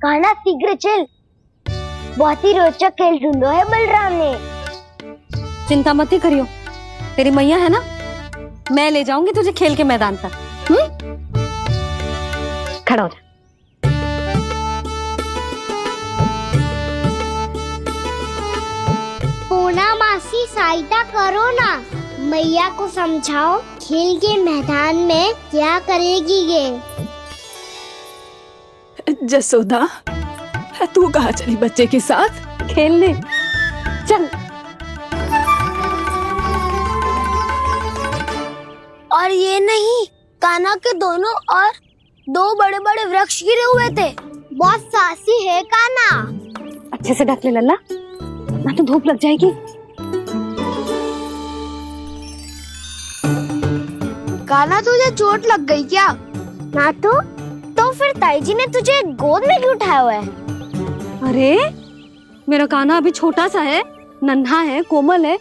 कान्हा शीघ्र चल, बहुत ही रोचक खेल ढूंढो है बलराम ने। चिंता मत ही करियो, तेरी मैया है ना, मैं ले जाऊंगी तुझे खेल के मैदान तक। खड़ा हो जा। पूना मासी सहायता करो ना, मैया को समझाओ खेल के मैदान में क्या करेगी ये। जसोदा, तू कहाँ चली बच्चे के साथ खेलने? चल। और ये नहीं, कान्हा के दोनों और दो बड़े बड़े वृक्ष गिरे हुए थे। बहुत साहसी है कान्हा। अच्छे से ढक ले लल्ला, ना तो धूप लग जाएगी। कान्हा तुझे चोट लग गई क्या? ना तो फिर ताई जी ने तुझे गोद में क्यों उठाया हुआ है? अरे मेरा कान्हा अभी छोटा सा है, नन्हा है, कोमल है।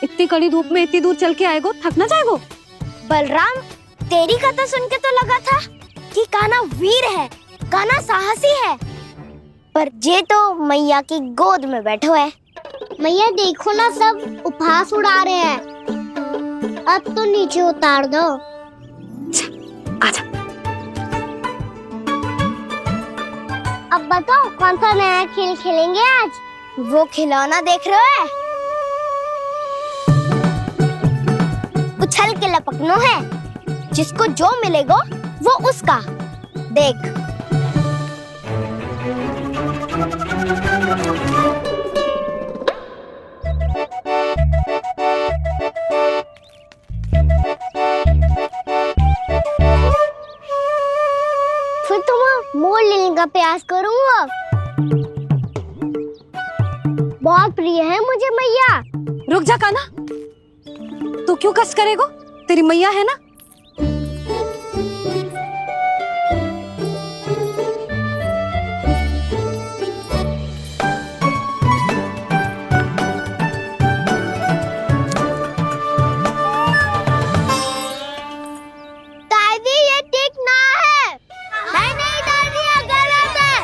इतनी कड़ी धूप में इतनी दूर चल के आएगो, थक ना जाएगो। बलराम, तेरी कथा सुन के तो लगा था कि कान्हा वीर है, कान्हा साहसी है, पर ये तो मैया की गोद में बैठो है। मैया देखो ना, सब उपहास उड़ा रहे हैं। अब तो नीचे उतार दो। आजा। अब बताओ कौन सा नया खेल खेलेंगे आज? वो खिलौना देख रहे हो? उछल के लपकनो है, जिसको जो मिलेगा वो उसका। देख। फिर तुम मोड़ लेने का प्रयास करूंगा। बहुत प्रिय है मुझे मैया। रुक जा कान्हा, तू क्यों कष्ट करेगो? तेरी मैया है ना। दादी ये ठीक ना है। नहीं दादी, ये गलत है।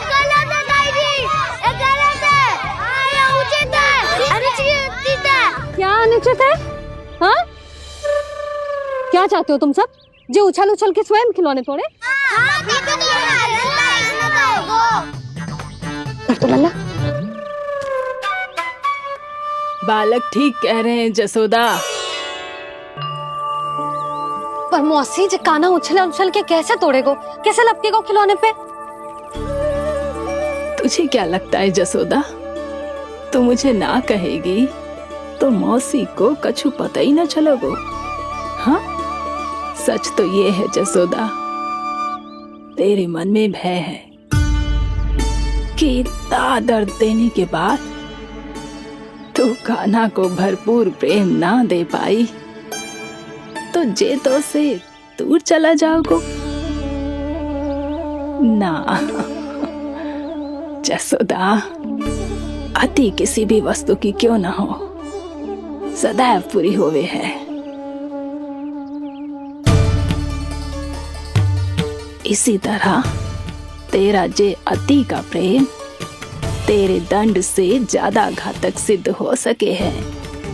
गलत है दादी, ये गलत है। ये उचित है, अनुचित है। क्या अनुचित है? हाँ? क्या चाहते हो तुम सब? जो उछल उछल के स्वयं खिलौने तोड़े? तो लल्ला, बालक ठीक कह रहे हैं जसोदा। पर मौसी जे कान्हा उछल उछल के कैसे तोड़ेगो, कैसे लपकेगो खिलौने पे? तुझे क्या लगता है जसोदा, तू मुझे ना कहेगी तो मौसी को कछु पता ही न चलोगो। हाँ, सच तो ये है जसोदा, तेरे मन में भय है कि इतना दर्द देने के बाद तू कान्हा को भरपूर प्रेम ना दे पाई तो जे तो से दूर चला जाओगो ना। जसोदा, अति किसी भी वस्तु की क्यों ना हो, सदैव पूरी होवे है। इसी तरह तेरा जे अति का प्रेम तेरे दंड से ज्यादा घातक सिद्ध हो सके है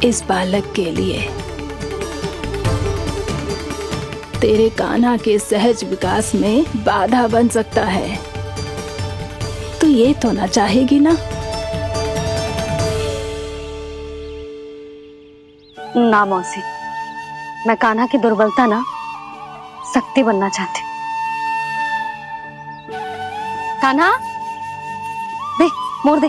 इस बालक के लिए। तेरे कान्हा के सहज विकास में बाधा बन सकता है। तो ये तो ना चाहेगी ना? ना मौसी, मैं कान्हा की दुर्बलता ना शक्ति बनना चाहती। कान्हा, दे, मोड़ दे।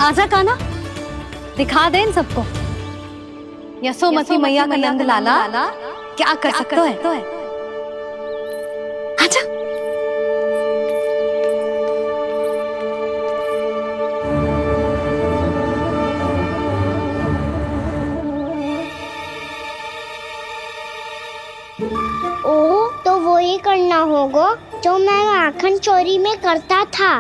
आजा कान्हा, दिखा दे इन सबको यशोमती मैया का नंद लाला क्या कर सकता है। आजा। ओह, तो वो ही करना होगा। गो जो मैं माखन चोरी में करता था।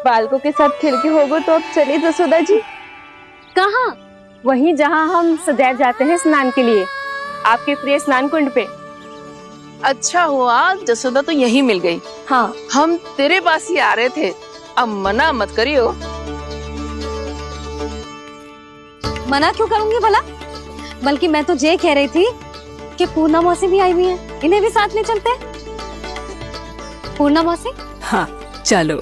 बालकों के साथ खेल के होगो तो अब चलिए जसोदा जी। कहाँ? वहीं जहाँ हम सदैव जाते हैं स्नान के लिए, आपके प्रिय स्नान कुंड पे। अच्छा हुआ जसोदा तो यहीं मिल गई। हाँ, हम तेरे पास ही आ रहे थे, अब मना मत करियो। मना क्यों करूंगी भला? बल्कि मैं तो ये कह रही थी कि पूर्णा मौसी भी आई हुई है, इन्हें भी साथ ले चलते हैं। पूर्णा मौसी, हाँ चलो।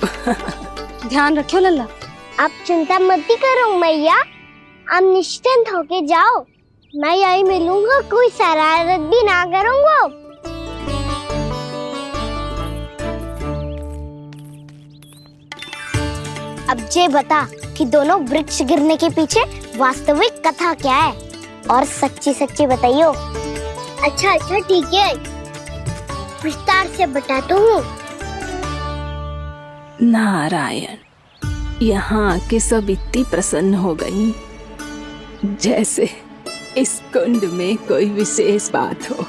ध्यान रखियो लल्ला। आप चिंता मत करो मैया, आप निश्चिंत होके जाओ, मैं यही मिलूंगा, कोई शरारत भी ना करूंगा। अब ये बता कि दोनों वृक्ष गिरने के पीछे वास्तविक कथा क्या है, और सच्ची सच्ची बताइयो। अच्छा अच्छा ठीक है, विस्तार से बताता हूँ। नारायण, यहाँ के सब इतनी प्रसन्न हो गई जैसे इस कुंड में कोई विशेष बात हो।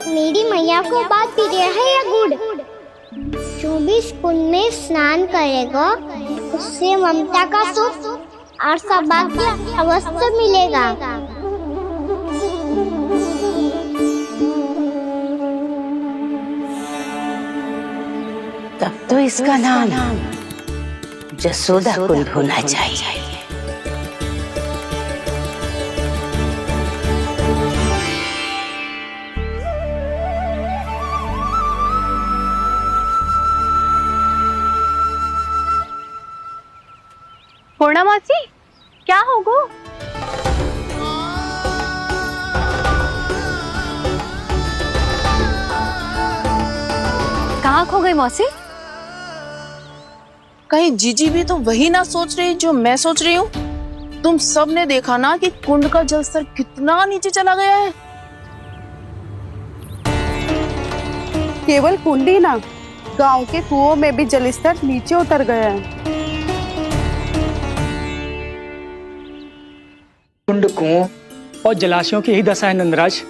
मेरी मैया को बात प्रिय है या गुड़? जो भी इस कुंड में स्नान करेगा उससे ममता का सुख और सौभाग्य अवश्य मिलेगा। तब तो इसका नाम जसोदा कुंड होना चाहिए। पूर्णा मौसी, क्या होगो? कहाँ खो गई मौसी? कहीं जीजी भी तो वही ना सोच रही जो मैं सोच रही हूँ। तुम सब ने देखा ना कि कुंड का जलस्तर कितना नीचे चला गया है। केवल कुंड ही ना, गांव के कुओं में भी जलस्तर नीचे उतर गया है। कुंड, कुओं और जलाशयों की यही दशा है नंदराज।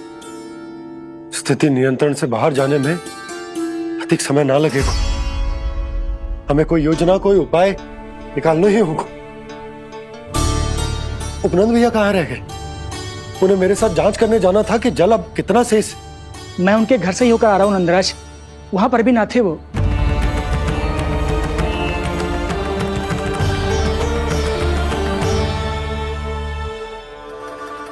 स्थिति नियंत्रण से बाहर जाने में अधिक समय ना लगेगा। हमें कोई योजना, कोई उपाय निकालना ही होगा। उपनंद भैया कहाँ रह गए? उन्हें मेरे साथ जांच करने जाना था कि जल अब कितना शेष। मैं उनके घर से ही होकर आ रहा हूँ नंदराज, वहां पर भी ना थे वो।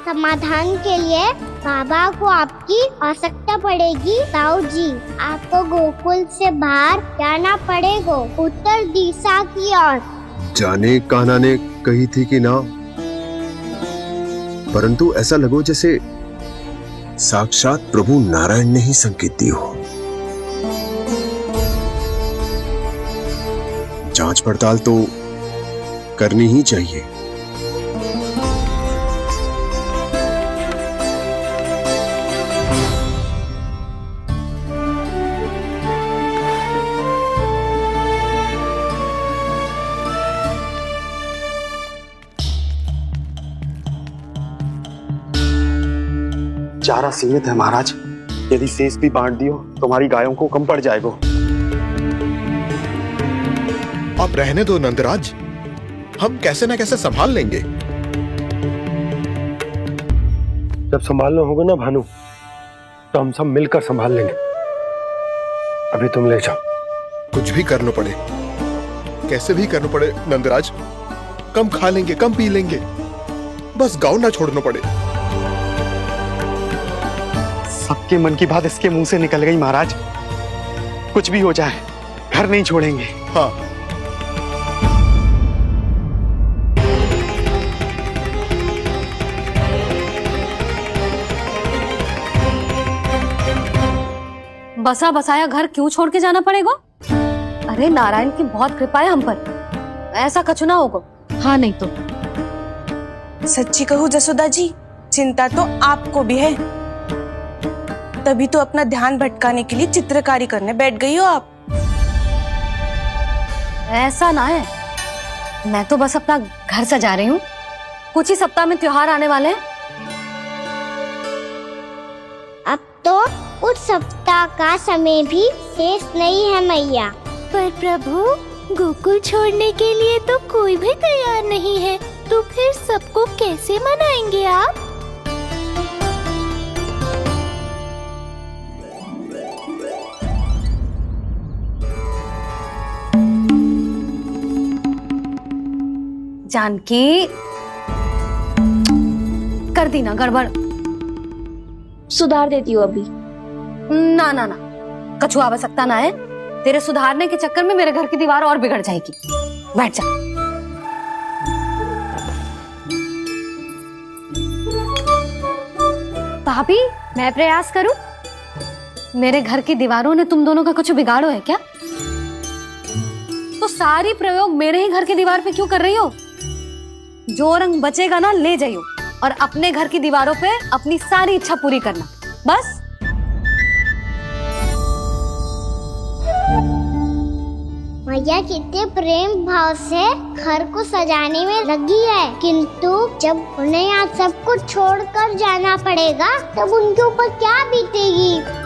समाधान के लिए बाबा को आपकी आवश्यकता पड़ेगी। ताऊ जी, आपको गोकुल से बाहर जाना पड़ेगा, उत्तर दिशा की ओर। जाने कान्हा ने कही थी कि ना, परंतु ऐसा लगो जैसे साक्षात प्रभु नारायण ने ही संकेत दी हो। जांच पड़ताल तो करनी ही चाहिए। चारा सीमित है महाराज। यदि शेष भी बांट दियो तो हमारी गायों को कम पड़ जाएगा। आप रहने दो नंदराज, हम कैसे ना कैसे संभाल लेंगे। जब संभालना होगा ना भानु, तो हम सब मिलकर संभाल लेंगे। अभी तुम ले जाओ। कुछ भी करना पड़े, कैसे भी करना पड़े नंदराज, कम खा लेंगे, कम पी लेंगे, बस गांव ना छोड़ना पड़े। सबके मन की बात इसके मुंह से निकल गई महाराज। कुछ भी हो जाए घर नहीं छोड़ेंगे। हाँ, बसा बसाया घर क्यों छोड़ के जाना पड़ेगा? अरे नारायण की बहुत कृपा है हम पर, ऐसा कछु ना होगा। हाँ नहीं तो सच्ची कहूँ जसोदा जी, चिंता तो आपको भी है, तभी तो अपना ध्यान भटकाने के लिए चित्रकारी करने बैठ गई हो आप। ऐसा ना है, मैं तो बस अपना घर सजा रही हूँ। कुछ ही सप्ताह में त्योहार आने वाले हैं। अब तो उस सप्ताह का समय भी शेष नहीं है मैया। पर प्रभु, गोकुल छोड़ने के लिए तो कोई भी तैयार नहीं है, तो फिर सबको कैसे मनाएंगे आप? जानकी, कर दी ना गड़बड़। सुधार देती हूँ अभी। ना ना ना, कछु आवश्यकता ना है। तेरे सुधारने के चक्कर में मेरे घर की दीवार और बिगड़ जाएगी। बैठ जा। भाभी, मैं प्रयास करूं? मेरे घर की दीवारों ने तुम दोनों का कुछ बिगाड़ो है क्या? तो सारी प्रयोग मेरे ही घर की दीवार पे क्यों कर रही हो? जो रंग बचेगा ना ले जाइयो, और अपने घर की दीवारों पे अपनी सारी इच्छा पूरी करना, बस। मैया कितने प्रेम भाव से घर को सजाने में लगी है, किंतु जब उन्हें यहाँ सब कुछ छोड़कर जाना पड़ेगा तब उनके ऊपर क्या बीतेगी?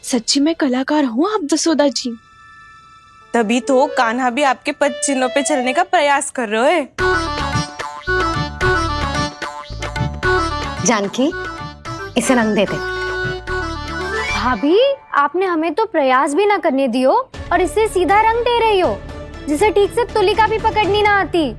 सच्ची में कलाकार हूँ आप जसोदा जी। तभी तो कान्हा भी आपके पद चिन्हों पे चलने का प्रयास कर रहे है। जानकी, इसे रंग दे दे। भाभी, आपने हमें तो प्रयास भी ना करने दियो और इसे सीधा रंग दे रही हो, जिसे ठीक से तुलिका भी पकड़नी ना आती।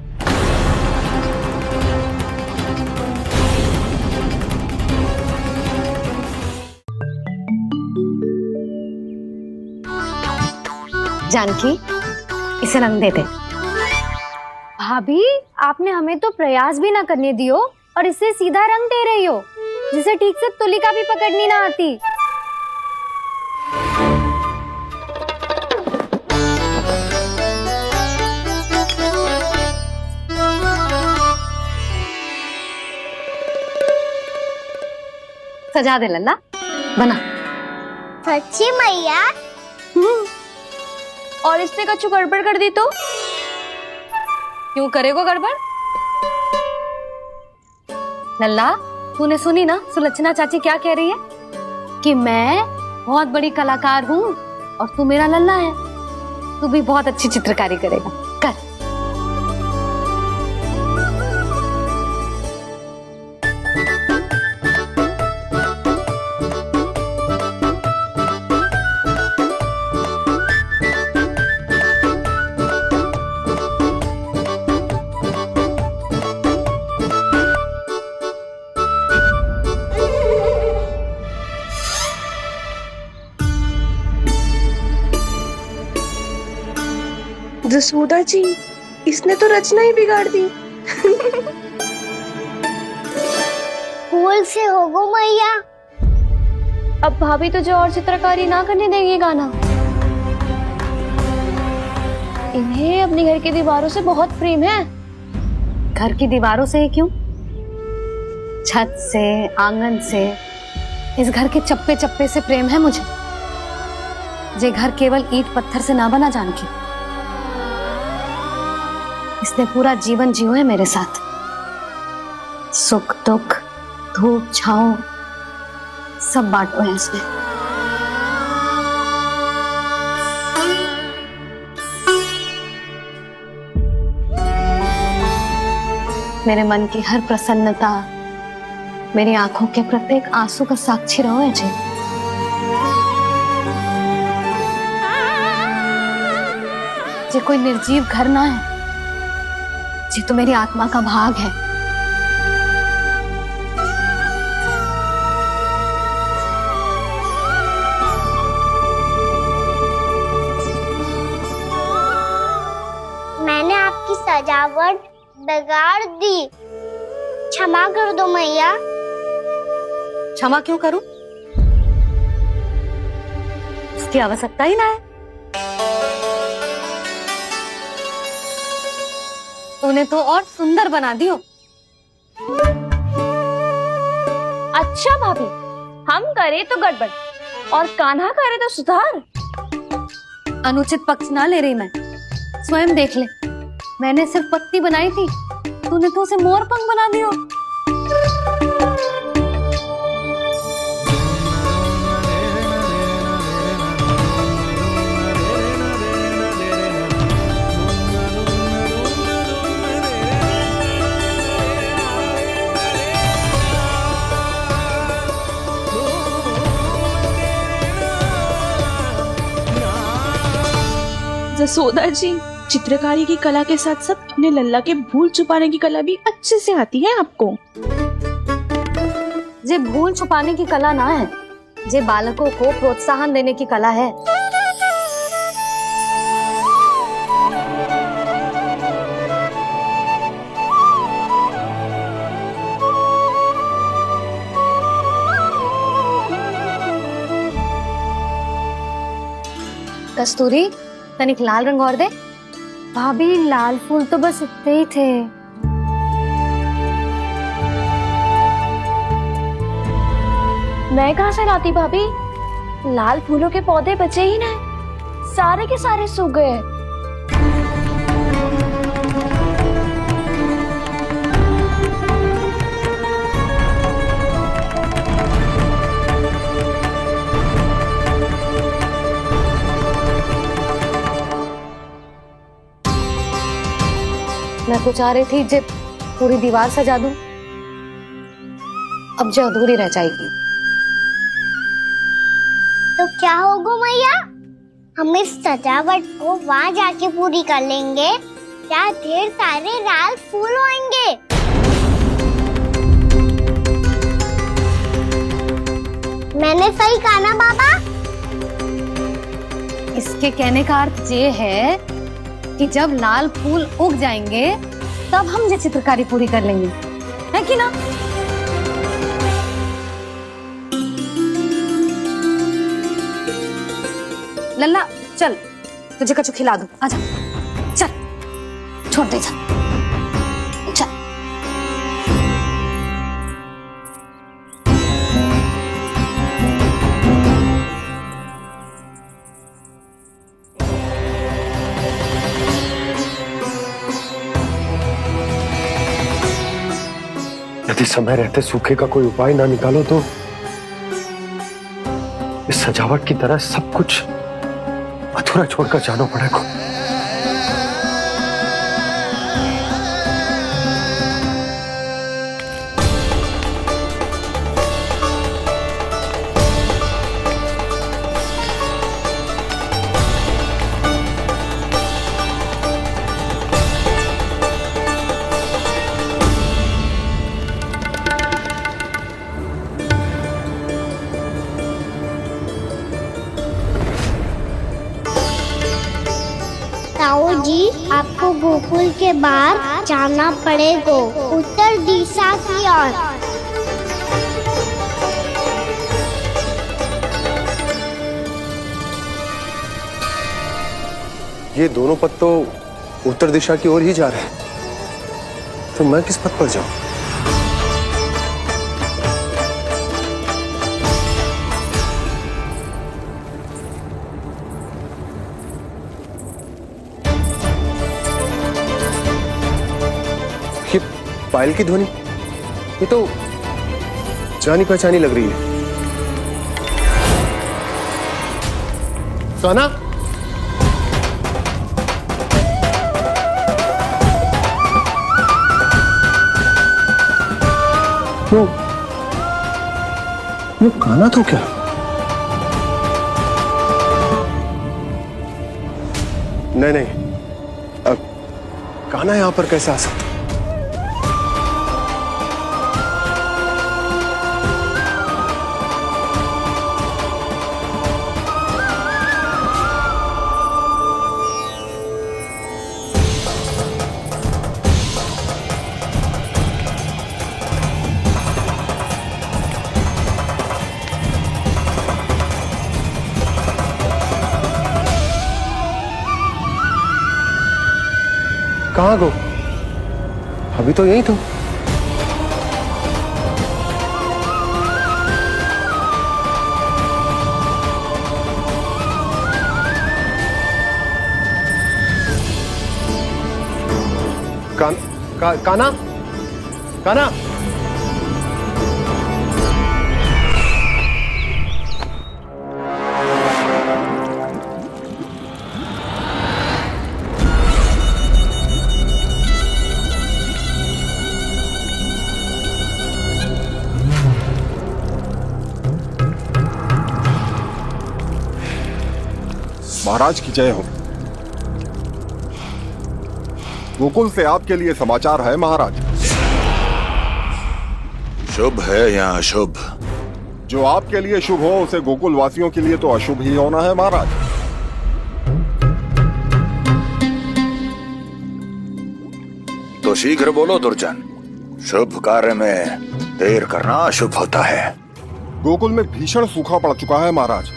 जानकी, इसे रंग दे दे। भाभी, आपने हमें तो प्रयास भी ना करने दियो और इसे सीधा रंग दे रही हो, जिसे ठीक से तुलिका भी पकड़नी ना आती। सजा दे लल्ला, बना। सच्ची मैया? और इसने कछु गड़बड़ कर दी तो? क्यों करेगो गड़बड़? लल्ला, तूने सुनी ना सुलक्षणा चाची क्या कह रही है? कि मैं बहुत बड़ी कलाकार हूँ और तू मेरा लल्ला है। तू भी बहुत अच्छी चित्रकारी करेगा, कर। जसोदा जी, इसने तो रचना ही बिगाड़ दी। फूल से होगो मैया। अब भाभी तुझे और चित्रकारी ना करने देंगी गाना। इन्हें अपने घर की दीवारों से बहुत प्रेम है। घर की दीवारों से ही क्यों, छत से, आंगन से, इस घर के चप्पे चप्पे से प्रेम है मुझे। ये घर केवल ईंट पत्थर से ना बना जानकी, इसने पूरा जीवन जियो है मेरे साथ। सुख दुख, धूप छांव सब बांटो है इसने। मेरे मन की हर प्रसन्नता, मेरी आंखों के प्रत्येक आंसू का साक्षी रहो है जी। ये कोई निर्जीव घर ना है, ये तो मेरी आत्मा का भाग है। मैंने आपकी सजावट बिगाड़ दी, क्षमा कर दो मैया। क्षमा क्यों करूं? उसकी आवश्यकता ही ना है। तूने तो और सुंदर बना दियो। अच्छा भाभी, हम करे तो गड़बड़ और कान्हा करे तो सुधार। अनुचित पक्ष ना ले रही मैं, स्वयं देख ले। मैंने सिर्फ पत्ती बनाई थी, तूने तो उसे मोर पंख बना दियो। जसोदा जी, चित्रकारी की कला के साथ साथ अपने लल्ला के भूल छुपाने की कला भी अच्छे से आती है आपको। ये भूल छुपाने की कला ना है, ये बालकों को प्रोत्साहन देने की कला है। कस्तूरी, तनिक लाल रंग और दे। भाभी, लाल फूल तो बस इतने ही थे। मैं कहाँ से लाती भाभी? लाल फूलों के पौधे बचे ही ना, सारे के सारे सूख गए। मैं तो चाह रही थी जब पूरी दीवार सजा दूं, अब जो अधूरी रह जाएगी। तो क्या होगा मैया, हम इस सजावट को वहाँ जाके पूरी कर लेंगे, जहाँ ढेर सारे लाल फूल होंगे। मैंने सही कहा ना बाबा? इसके कहने का अर्थ ये है कि जब लाल फूल उग जाएंगे तब हम ये चित्रकारी पूरी कर लेंगे, है कि ना? लल्ला चल, तुझे कछु खिला दूं, आजा। चल, छोड़ दे, चल। यदि समय रहते सूखे का कोई उपाय ना निकालो तो इस सजावट की तरह सब कुछ अधूरा छोड़कर जाना पड़ेगा। ताऊ जी, आपको गोकुल के बाहर जाना पड़ेगा, उत्तर दिशा की ओर। ये दोनों पथ तो उत्तर दिशा की ओर ही जा रहे हैं, तो मैं किस पथ पर जाऊं? ये पायल की ध्वनि, ये तो जानी पहचानी लग रही है। कान्हा, वो कान्हा तो क्या? नहीं, कान्हा यहां पर कैसे आ सकता? कहाँ गो? अभी तो यही तो। कान्हा, कान्हा, महाराज की जय हो। गोकुल से आपके लिए समाचार है महाराज। शुभ है या अशुभ? जो आपके लिए शुभ हो उसे गोकुल वासियों के लिए तो अशुभ ही होना है महाराज। तो शीघ्र बोलो दुर्जन, शुभ कार्य में देर करना अशुभ होता है। गोकुल में भीषण सूखा पड़ चुका है महाराज।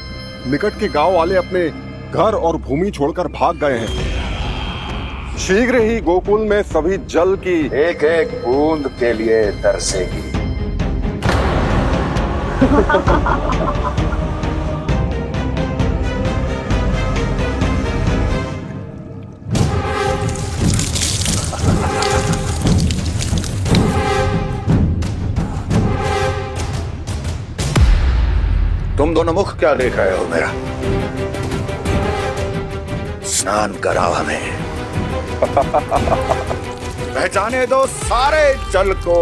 निकट के गांव वाले अपने घर और भूमि छोड़कर भाग गए हैं। शीघ्र ही गोकुल में सभी जल की एक एक बूंद के लिए तरसेगी। तुम दोनों मुख क्या देख रहे हो मेरा? स्नान कराओ हमें। पहचाने दो सारे जल को।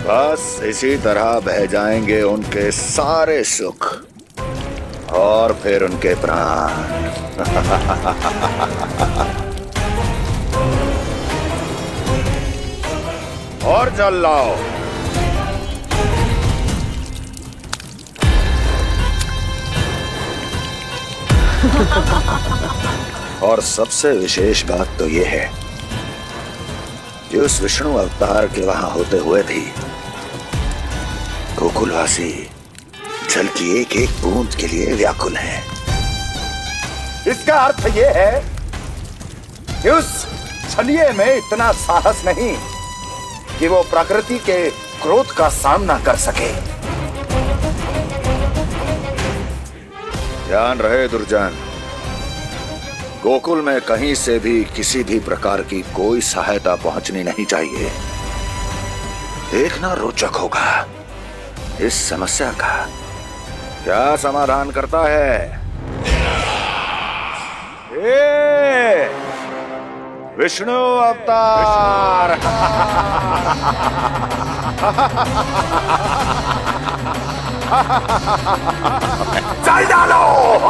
बस इसी तरह बह जाएंगे उनके सारे सुख और फिर उनके प्राण। और जल लाओ। और सबसे विशेष बात तो यह है कि उस विष्णु अवतार के वहां होते हुए भी गोकुलवासी जल की एक एक बूंद के लिए व्याकुल हैं। इसका अर्थ यह है कि उस छलिए में इतना साहस नहीं कि वो प्रकृति के क्रोध का सामना कर सके। ध्यान रहे दुर्जन, गोकुल में कहीं से भी किसी भी प्रकार की कोई सहायता पहुंचनी नहीं चाहिए। देखना रोचक होगा इस समस्या का क्या समाधान करता है। विष्णु अवतार। चल डालो,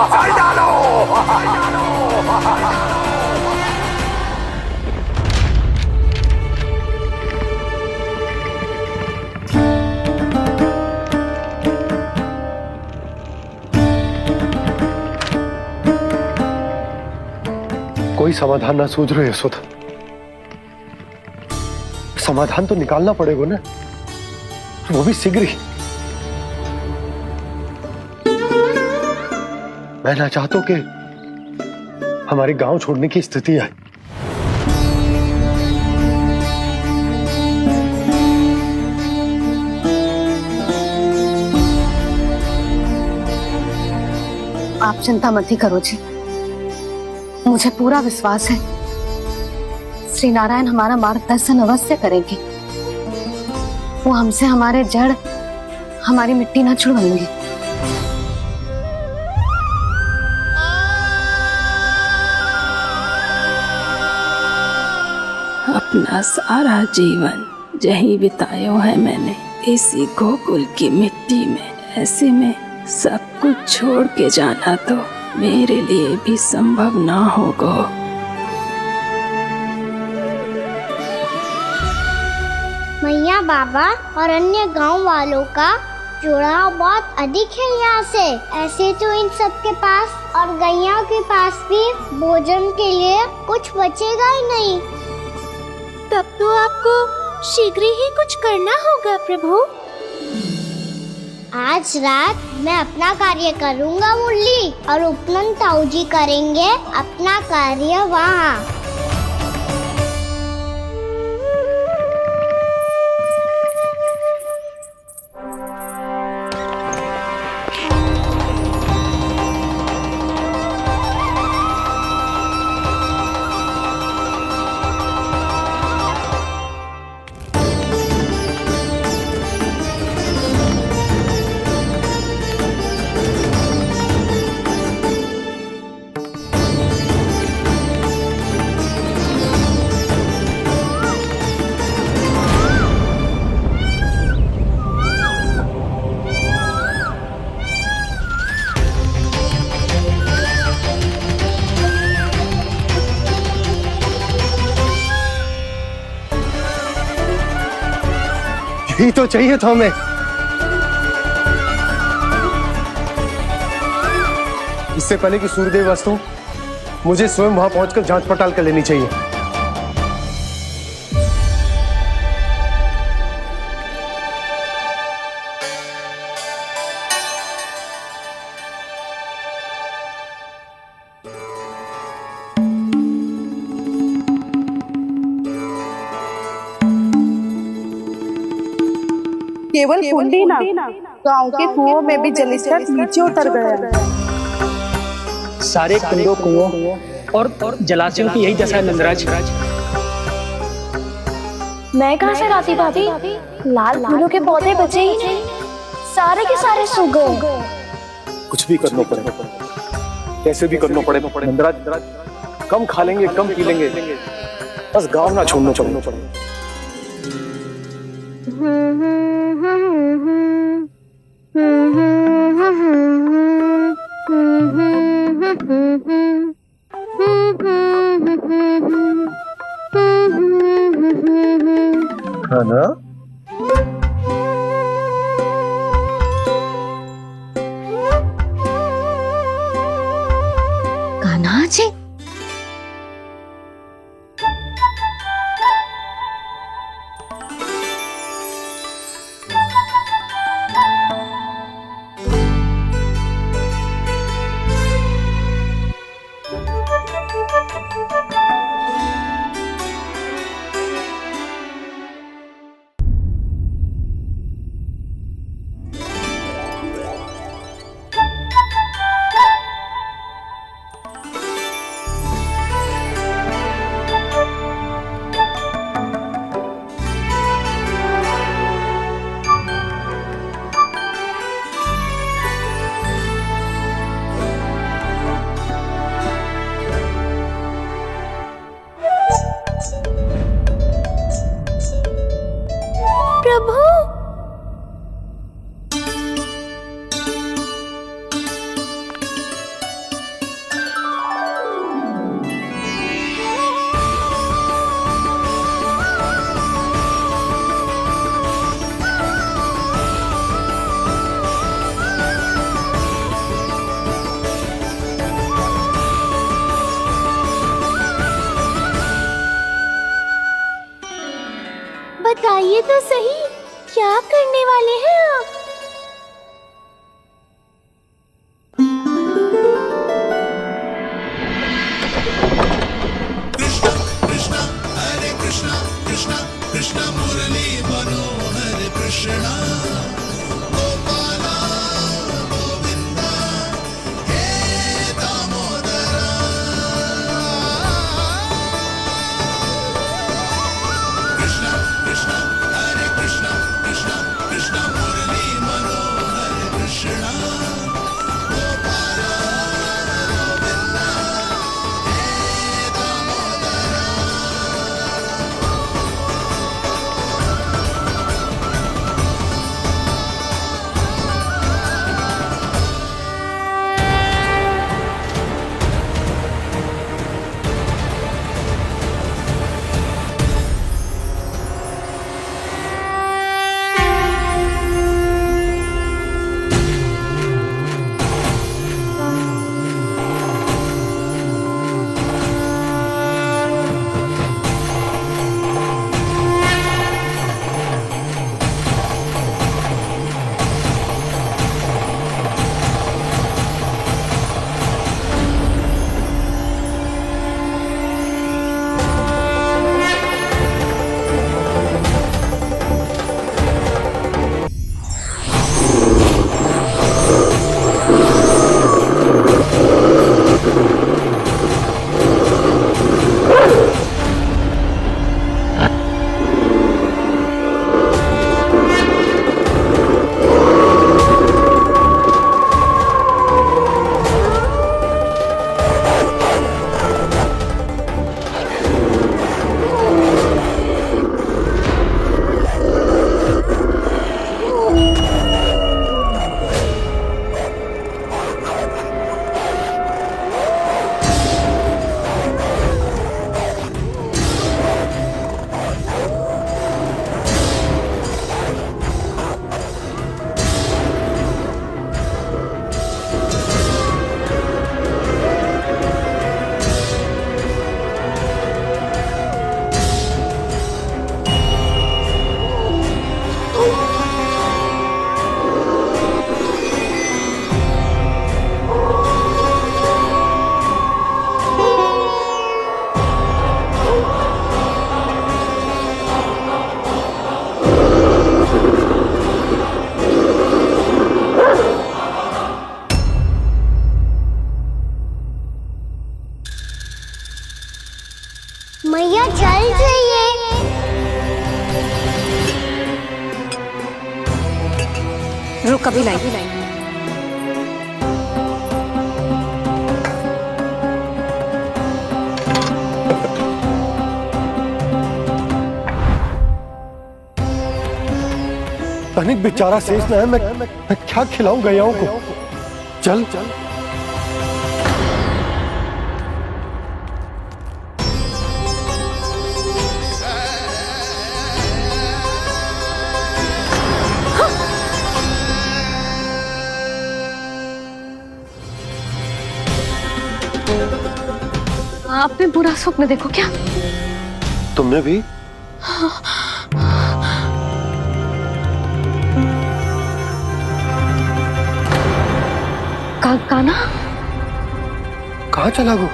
चल डालो। कोई समाधान ना सूझ रहे यशोदा। समाधान तो निकालना पड़ेगा ना, वो भी शीघ्र ही। मैं ना चाहता हूं कि हमारे गांव छोड़ने की स्थिति आए। आप चिंता मत ही करो जी, मुझे पूरा विश्वास है श्री नारायण हमारा मार्गदर्शन अवश्य करेंगे। वो हमसे हमारे जड़, हमारी मिट्टी न छुड़वाएंगे। अपना सारा जीवन यही बिताया है मैंने, इसी गोकुल की मिट्टी में। ऐसे में सब कुछ छोड़ के जाना तो मेरे लिए भी संभव ना होगा। मैया, बाबा और अन्य गांव वालों का जुड़ाव बहुत अधिक है यहाँ से। ऐसे तो इन सब के पास और गैया के पास भी भोजन के लिए कुछ बचेगा ही नहीं। तब तो आपको शीघ्र ही कुछ करना होगा प्रभु। आज रात मैं अपना कार्य करूँगा मुरली, और उपनंद ताऊ जी करेंगे अपना कार्य वहाँ। यही तो चाहिए था हमें। इससे पहले कि सूर्यदेव अस्त हो, मुझे स्वयं वहां पहुंचकर जांच पड़ताल कर लेनी चाहिए। केवल कुंडी ना, गांव के कुओं में भी जलस्तर नीचे उतर गया है। सारे कुंडों, कुओं और जलाशयों की यही दशा है नंदराज। मैं कहाँ से लाती भाभी? लाल फूलों के पौधे बचे ही नहीं, सारे के सारे सूख गए। कुछ भी करना पड़ेगा, कैसे भी करना पड़ेगा नंदराज। कम खा लेंगे, कम पी लेंगे, बस गांव ना छोड़ना पड़ेगा। है ना? कान्हा जी, प्रभु, बोलिए तो सही, क्या करने वाले हैं आप? मैया जल जाइए। रुक अभी लाई। तनिक बेचारा शेष न है, मैं क्या खिलाऊं गयाओं को। चल चल आपने बुरा स्वप्न देखो क्या? तुमने भी? कान्हा कहाँ चला गो?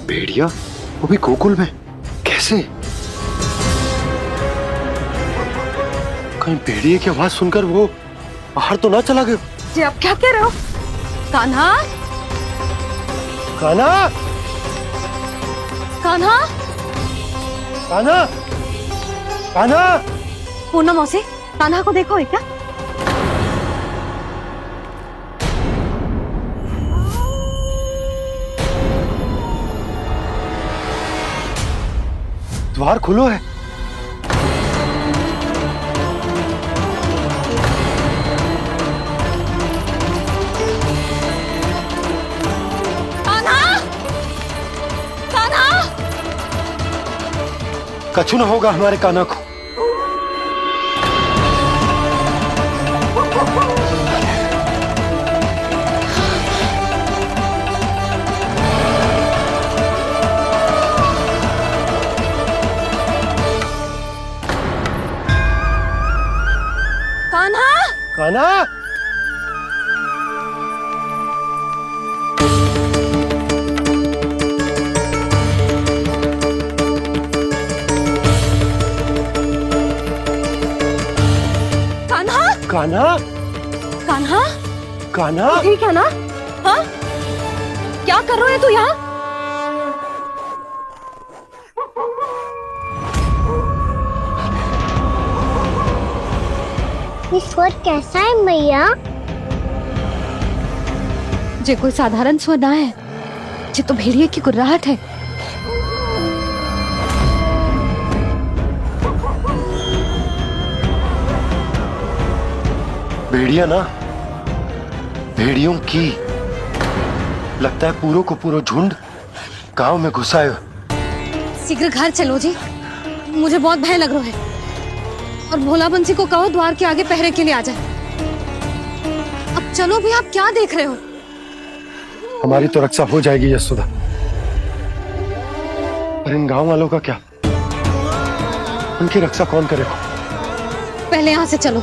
भेड़िया वो भी गोकुल में कैसे? कहीं भेड़िए की आवाज सुनकर वो बाहर तो ना चला गया? जी आप क्या कह रहे हो? कान्हा, कान्हा, कान्हा, कान्हा, कान्हा। पूनम मौसी, कान्हा को देखो है क्या? द्वार खुलो है। कछु न होगा हमारे कान्हा को। कान्हा, कान्हा, कान्हा, कान्हा, कान्हा, ठीक है ना? हाँ, क्या कर रहे हो तू यहाँ? ये स्वर कैसा है मैया? जे कोई साधारण स्वर ना है, जे तो भेड़िए की गुर्राहट है। भेड़िया ना, भेड़ियों की लगता है पूरो को पूरो झुंड गांव में घुसा है। शीघ्र घर चलो जी, मुझे बहुत भय लग रहा है। और भोला बंसी को कहो द्वार के आगे पहरे के लिए आ जाए। अब चलो भी, आप क्या देख रहे हो? हमारी तो रक्षा हो जाएगी यशोदा, पर इन गांव वालों का क्या? उनकी रक्षा कौन करेगा? पहले यहाँ से चलो।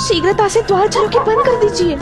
शीघ्रता से द्वार चलो के बंद कर दीजिए।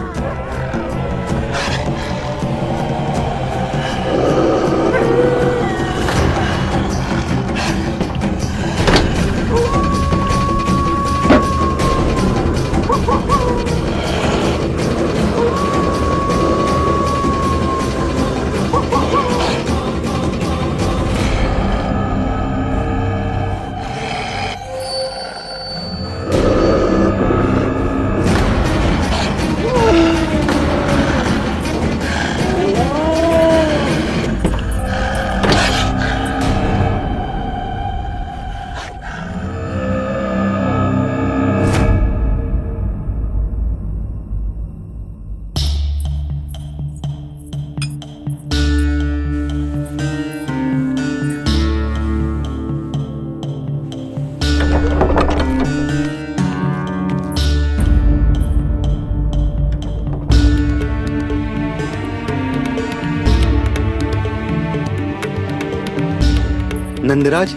नंदराज,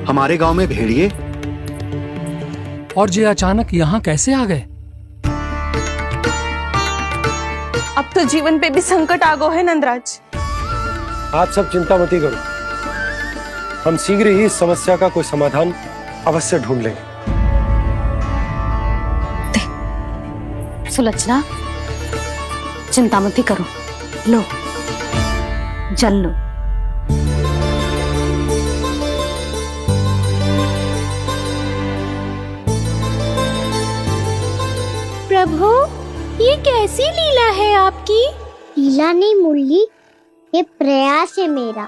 हमारे गांव में भेड़िए और ये अचानक यहाँ कैसे आ गए? अब तो जीवन पे भी संकट आ गो है नंदराज। आप सब चिंता मत करो, हम शीघ्र ही इस समस्या का कोई समाधान अवश्य ढूंढ लेंगे। सुलक्षणा, चिंता मत करो, लो जल लो। प्रभु, ये कैसी लीला है आपकी? लीला नहीं मुरली, ये प्रयास है मेरा,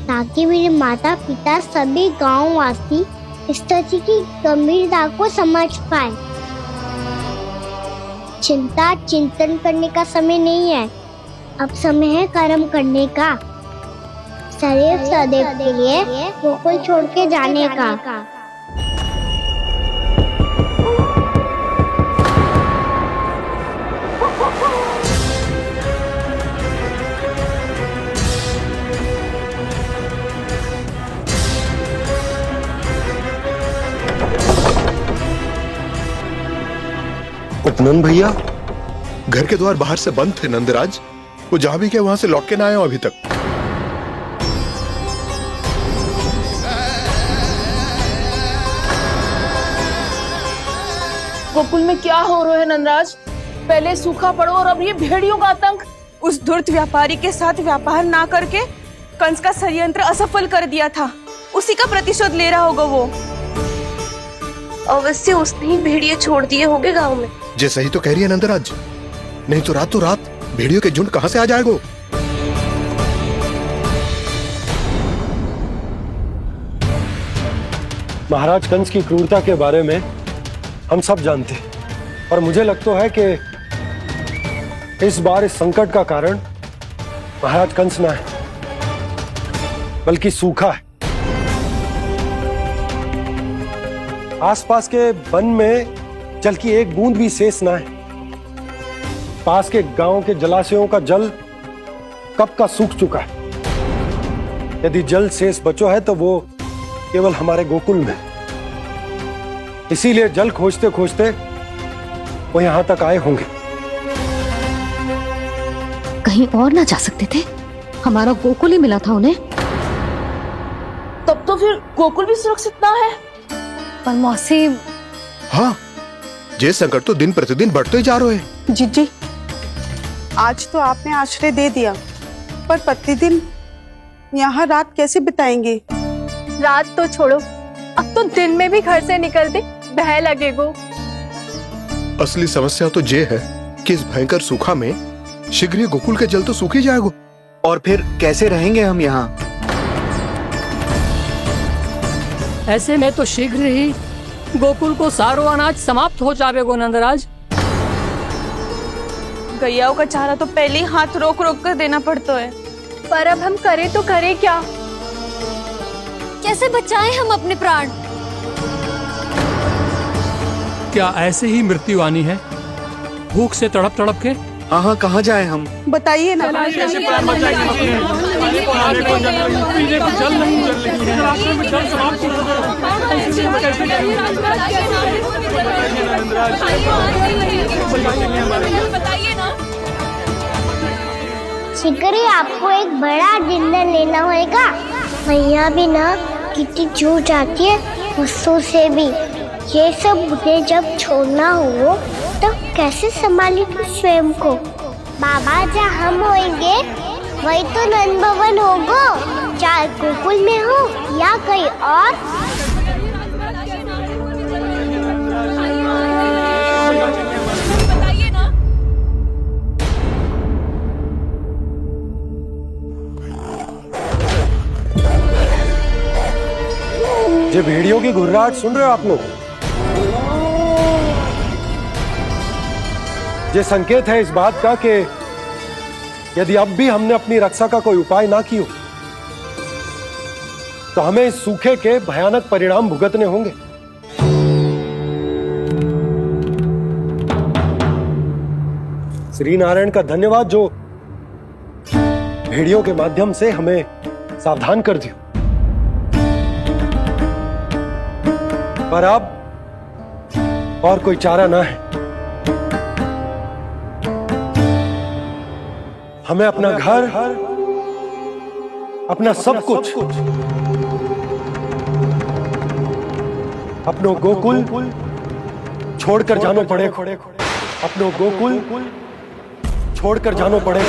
ताकि मेरे माता पिता सभी गांव वासी स्थिति की गंभीरता को समझ पाए। चिंता चिंतन करने का समय नहीं है, अब समय है कर्म करने का, सदैव सदैव के लिए गोकुल छोड़ के जाने का। उपनंद भैया, घर के द्वार बाहर से बंद थे नंदराज, वो जहां भी गए वहां से लौट के ना आए हो अभी तक। गोकुल में क्या हो रहा है नंदराज? पहले सूखा पड़ो और अब ये भेड़ियों का आतंक। उस धूर्त व्यापारी के साथ व्यापार ना करके कंस का षड्यंत्र असफल कर दिया था, उसी का प्रतिशोध ले रहा होगा वो। अवश्य उसने ही भेड़िए छोड़ दिए होंगे गांव में। जे सही तो कह रही है नंदराज, नहीं तो रात भेड़ियों के झुंड कहां से आ जाएगो। महाराज कंस की क्रूरता के बारे में हम सब जानते हैं, और मुझे लगता है कि इस बार इस संकट का कारण महाराज कंस ना है, बल्कि सूखा है। आसपास के वन में जल की एक बूंद भी शेष ना है। पास के गांव के जलाशयों का जल कब का सूख चुका है। यदि जल शेष बचो है तो वो केवल हमारे गोकुल में। इसीलिए जल खोजते खोजते वो यहां तक आए होंगे। कहीं और ना जा सकते थे? हमारा गोकुल ही मिला था उन्हें। तब तो फिर गोकुल भी सुरक्षित ना है। पर मौसी, हाँ, ये संकट तो दिन प्रतिदिन बढ़ते ही जा रहे हैं। जीजी, आज तो आपने आश्रय दे दिया, पर प्रतिदिन यहाँ रात कैसे बिताएंगे? रात तो छोड़ो, अब तो दिन में भी घर से निकलते भय लगेगो। असली समस्या तो ये है कि इस भयंकर सूखा में शीघ्र ही गोकुल के जल तो सूख ही जाएगा। और फिर कैसे रहेंगे हम यहाँ? ऐसे में तो शीघ्र ही गोकुल को सारो अनाज समाप्त हो जाएगो नंदराज। गैयाओं का चारा तो पहले ही हाथ रोक रोक कर देना पड़ता है। पर अब हम करें तो करें क्या? कैसे बचाएं हम अपने प्राण? क्या ऐसे ही मृत्यु आनी है, भूख से तड़प तड़प के? हाँ, कहाँ जाए हम? बताइए ना। शिकारी, आपको एक बड़ा डिनर लेना होगा। मैया भी ना कितनी जूझ जाती है गुस्सों से भी। ये सब मुझे जब छोड़ना हो तो कैसे संभाली तू स्वयं को? बाबा जहाँ हम होंगे वही तो नंद भवन होगा, चाहे गोकुल में हो या कहीं और। ये भेड़ियों की घुर्राहट सुन रहे हो आप लोग? ये संकेत है इस बात का कि यदि अब भी हमने अपनी रक्षा का कोई उपाय ना किया तो हमें इस सूखे के भयानक परिणाम भुगतने होंगे। श्री नारायण का धन्यवाद जो भेड़ियों के माध्यम से हमें सावधान कर दिया। पर अब और कोई चारा ना है। हमें अपना घर, अपना सब कुछ, अपनो गोकुल छोड़कर जानो पड़े। अपनो गोकुल छोड़कर जानो पड़े।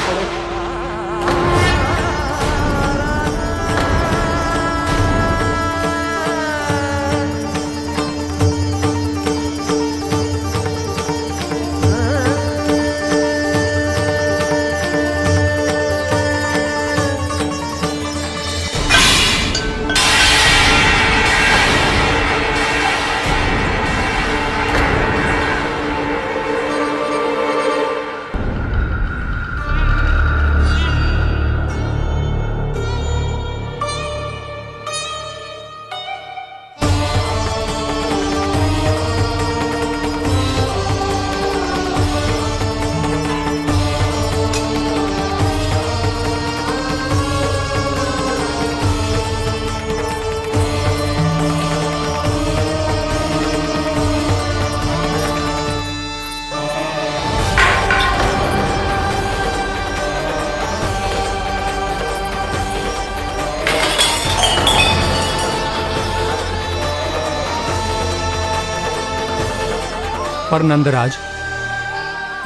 पर नंदराज,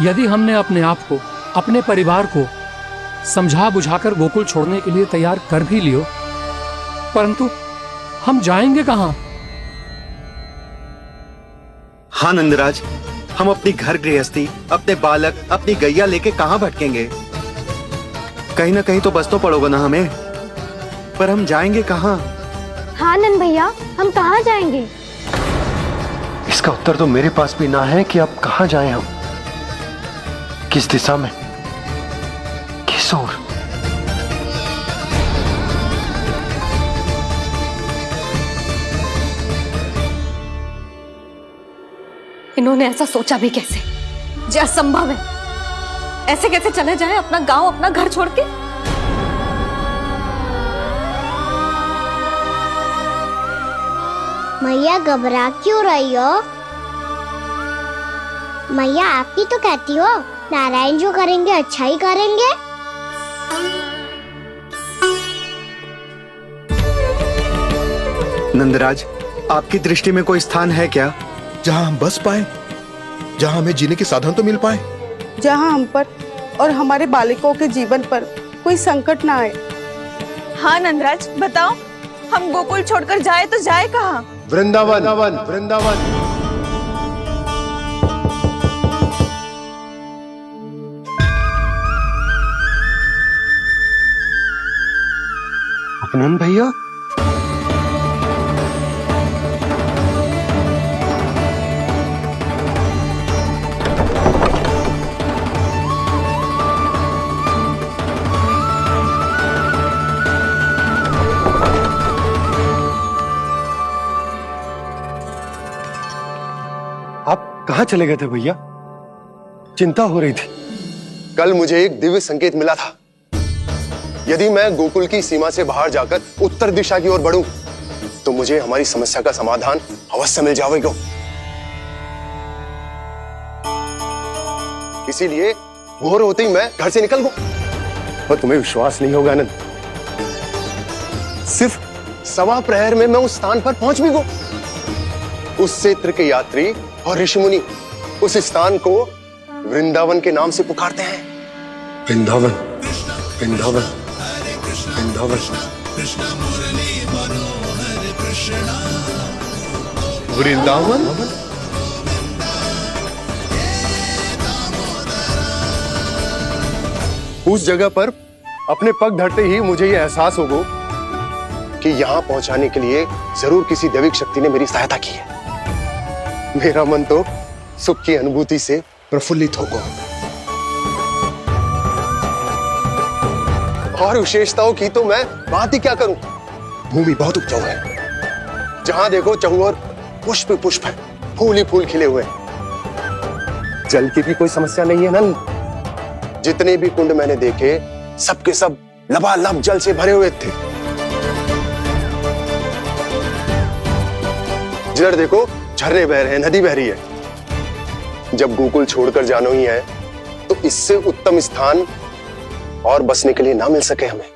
यदि हमने अपने आप को, अपने परिवार को समझा बुझाकर गोकुल छोड़ने के लिए तैयार कर भी लियो, परंतु हम जाएंगे कहाँ? हाँ नंदराज, हम अपनी घर गृहस्थी, अपने बालक, अपनी गैया लेके कहाँ भटकेंगे? कहीं ना कहीं तो बस तो पड़ोगा ना हमें, पर हम जाएंगे कहाँ? हाँ नंद भैया, हम कहाँ जाएंगे? इसका उत्तर तो मेरे पास भी ना है कि अब कहाँ जाएं हम, किस दिशा में, किस ओर। इन्होंने ऐसा सोचा भी कैसे? जो असंभव है। ऐसे कैसे चले जाएं अपना गांव, अपना घर छोड़ के? मैया घबरा क्यों रही हो? मैया आप ही तो कहती हो नारायण जो करेंगे अच्छा ही करेंगे। नंदराज, आपकी दृष्टि में कोई स्थान है क्या जहां हम बस पाए, जहां हमें जीने के साधन तो मिल पाए, जहाँ हम पर और हमारे बालकों के जीवन पर कोई संकट ना आए? हाँ नंदराज, बताओ, हम गोकुल छोड़कर जाए तो जाए कहाँ? वृंदावन, वृंदावन। अपनन भैया, आप कहाँ चले गए थे भैया? चिंता हो रही थी। कल मुझे एक दिव्य संकेत मिला था। यदि मैं गोकुल की सीमा से बाहर जाकर उत्तर दिशा की ओर बढ़ूं, तो मुझे हमारी समस्या का समाधान अवश्य मिल जाएगा। इसीलिए भोर होते ही मैं घर से निकल गया। पर तुम्हें विश्वास नहीं होगा आनंद, सिर्फ सवा प्रहर में मैं उस स्थान पर पहुंच भी गया। उस क्षेत्र के यात्री और ऋषि मुनि उस स्थान को वृंदावन के नाम से पुकारते हैं। वृंदावन, वृंदावन, वृंदावन। वृंदावन? उस जगह पर अपने पग धरते ही मुझे यह एहसास होगा कि यहां पहुंचाने के लिए जरूर किसी दैविक शक्ति ने मेरी सहायता की है। मेरा मन तो सुख की अनुभूति से प्रफुल्लित होगा। और विशेषताओं की तो मैं बात ही क्या करूं। भूमि बहुत उपजाऊ है, जहां देखो चहुओर पुष्प पुष्प है, फूल ही फूल खिले हुए हैं। जल की भी कोई समस्या नहीं है नंद। जितने भी कुंड मैंने देखे, सबके सब लबालब जल से भरे हुए थे। जिधर देखो झरने बह रहे हैं, नदी बह रही है। जब गोकुल छोड़कर जाना ही है, तो इससे उत्तम स्थान और बसने के लिए ना मिल सके हमें।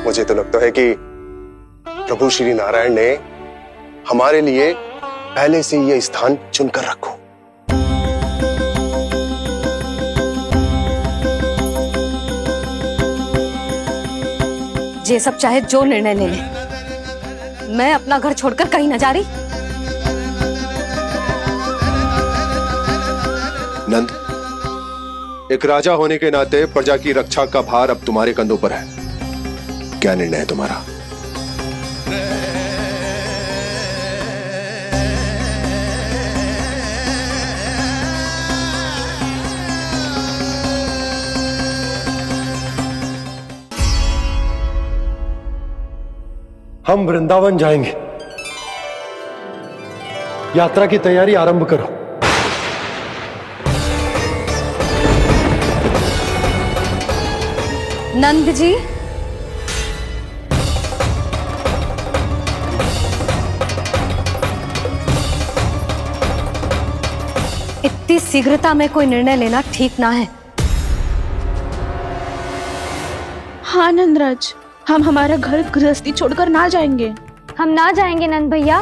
मुझे तो लगता है कि प्रभु श्री नारायण ने हमारे लिए पहले से यह स्थान चुनकर रखो। ये सब चाहे जो निर्णय ले ले, मैं अपना घर छोड़कर कहीं न जा रही। नंद, एक राजा होने के नाते प्रजा की रक्षा का भार अब तुम्हारे कंधों पर है। क्या निर्णय है तुम्हारा? हम वृंदावन जाएंगे। यात्रा की तैयारी आरंभ करो। नंद जी, इतनी शीघ्रता में कोई निर्णय लेना ठीक ना है। हाँ नंदराज, हम हमारा घर गृहस्थी छोड़कर ना जाएंगे। हम ना जाएंगे नंद भैया।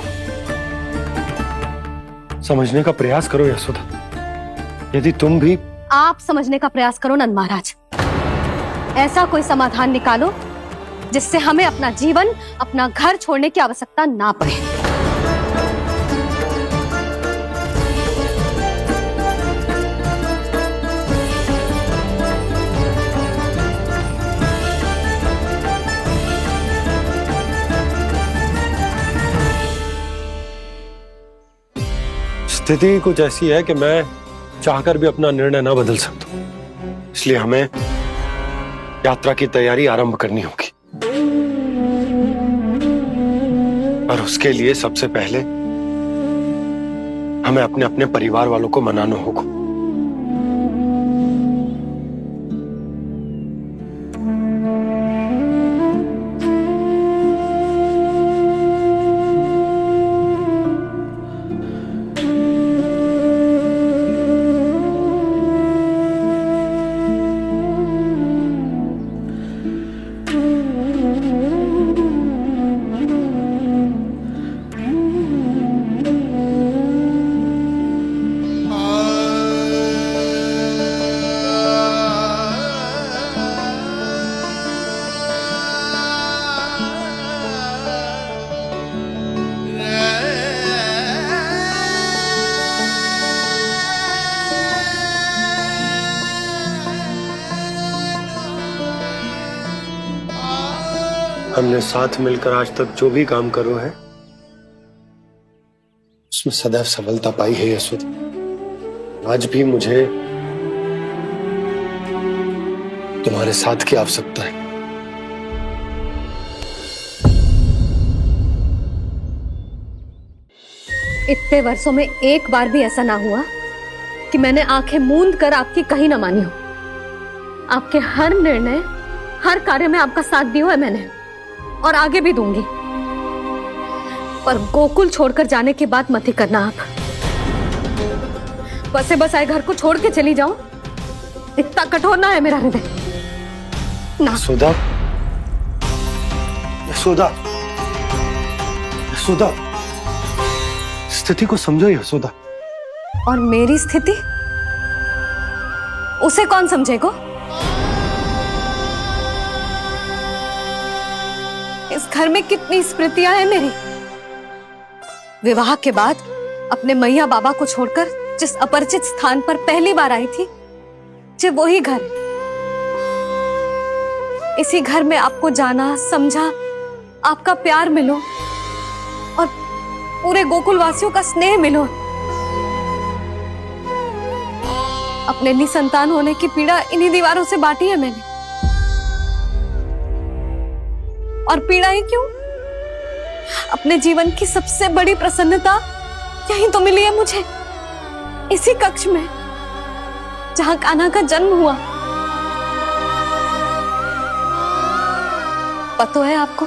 समझने का प्रयास करो यशोदा। यदि तुम भी आप समझने का प्रयास करो नंद महाराज। ऐसा कोई समाधान निकालो जिससे हमें अपना जीवन, अपना घर छोड़ने की आवश्यकता ना पड़े। स्थिति कुछ ऐसी है कि मैं चाहकर भी अपना निर्णय न बदल सकता, इसलिए हमें यात्रा की तैयारी आरंभ करनी होगी। और उसके लिए सबसे पहले हमें अपने अपने परिवार वालों को मनाना होगा। हमने साथ मिलकर आज तक जो भी काम करो है उसमें सदैव सफलता पाई है यशोदा। आज भी मुझे तुम्हारे साथ की आवश्यकता है। इतने वर्षों में एक बार भी ऐसा ना हुआ कि मैंने आंखें मूंद कर आपकी कहीं ना मानी हो। आपके हर निर्णय, हर कार्य में आपका साथ दिया है मैंने, और आगे भी दूंगी। पर गोकुल छोड़कर जाने की बात मत ही करना आप। बसे बसाए घर को छोड़ के चली जाऊं, इतना कठोर ना है मेरा हृदय ना। यशोदा, यशोदा, यशोदा, स्थिति को समझो यशोदा। और मेरी स्थिति उसे कौन समझेगा? इस घर में कितनी स्मृतियां हैं मेरी। विवाह के बाद अपने मैया बाबा को छोड़कर जिस अपरिचित स्थान पर पहली बार आई थी, जो वही घर। इसी घर में आपको जाना, समझा, आपका प्यार मिलो और पूरे गोकुल वासियों का स्नेह मिलो। अपने निसंतान होने की पीड़ा इन्हीं दीवारों से बांटी है मैंने। और पीड़ा ही क्यों? अपने जीवन की सबसे बड़ी प्रसन्नता यही तो मिली है मुझे, इसी कक्ष में जहां कान्हा का जन्म हुआ। पता है आपको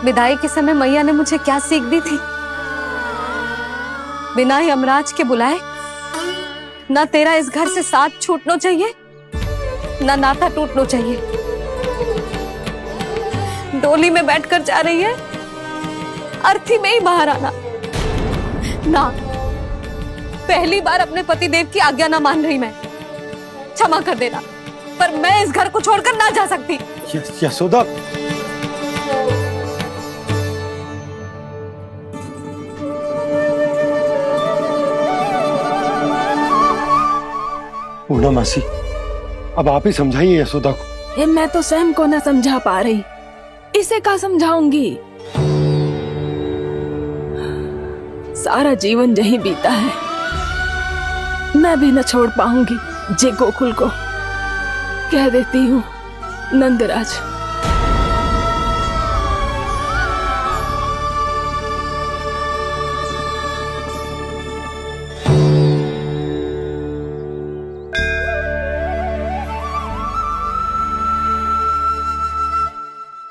विदाई के समय मैया ने मुझे क्या सीख दी थी? बिना ही यमराज के बुलाए ना तेरा इस घर से साथ छूटना चाहिए, ना नाता टूटना चाहिए। डोली में बैठकर जा रही है, अर्थी में ही बाहर आना ना। पहली बार अपने पतिदेव की आज्ञा ना मान रही मैं, क्षमा कर देना, पर मैं इस घर को छोड़कर ना जा सकती। यशोदा, पूर्णा मासी, अब आप ही समझाइए यशोदा को। ये मैं तो स्वयं को न समझा पा रही, इसे क्या समझाऊंगी? सारा जीवन यहीं बीता है, मैं भी न छोड़ पाऊंगी जे गोकुल को। कह देती हूँ नंदराज।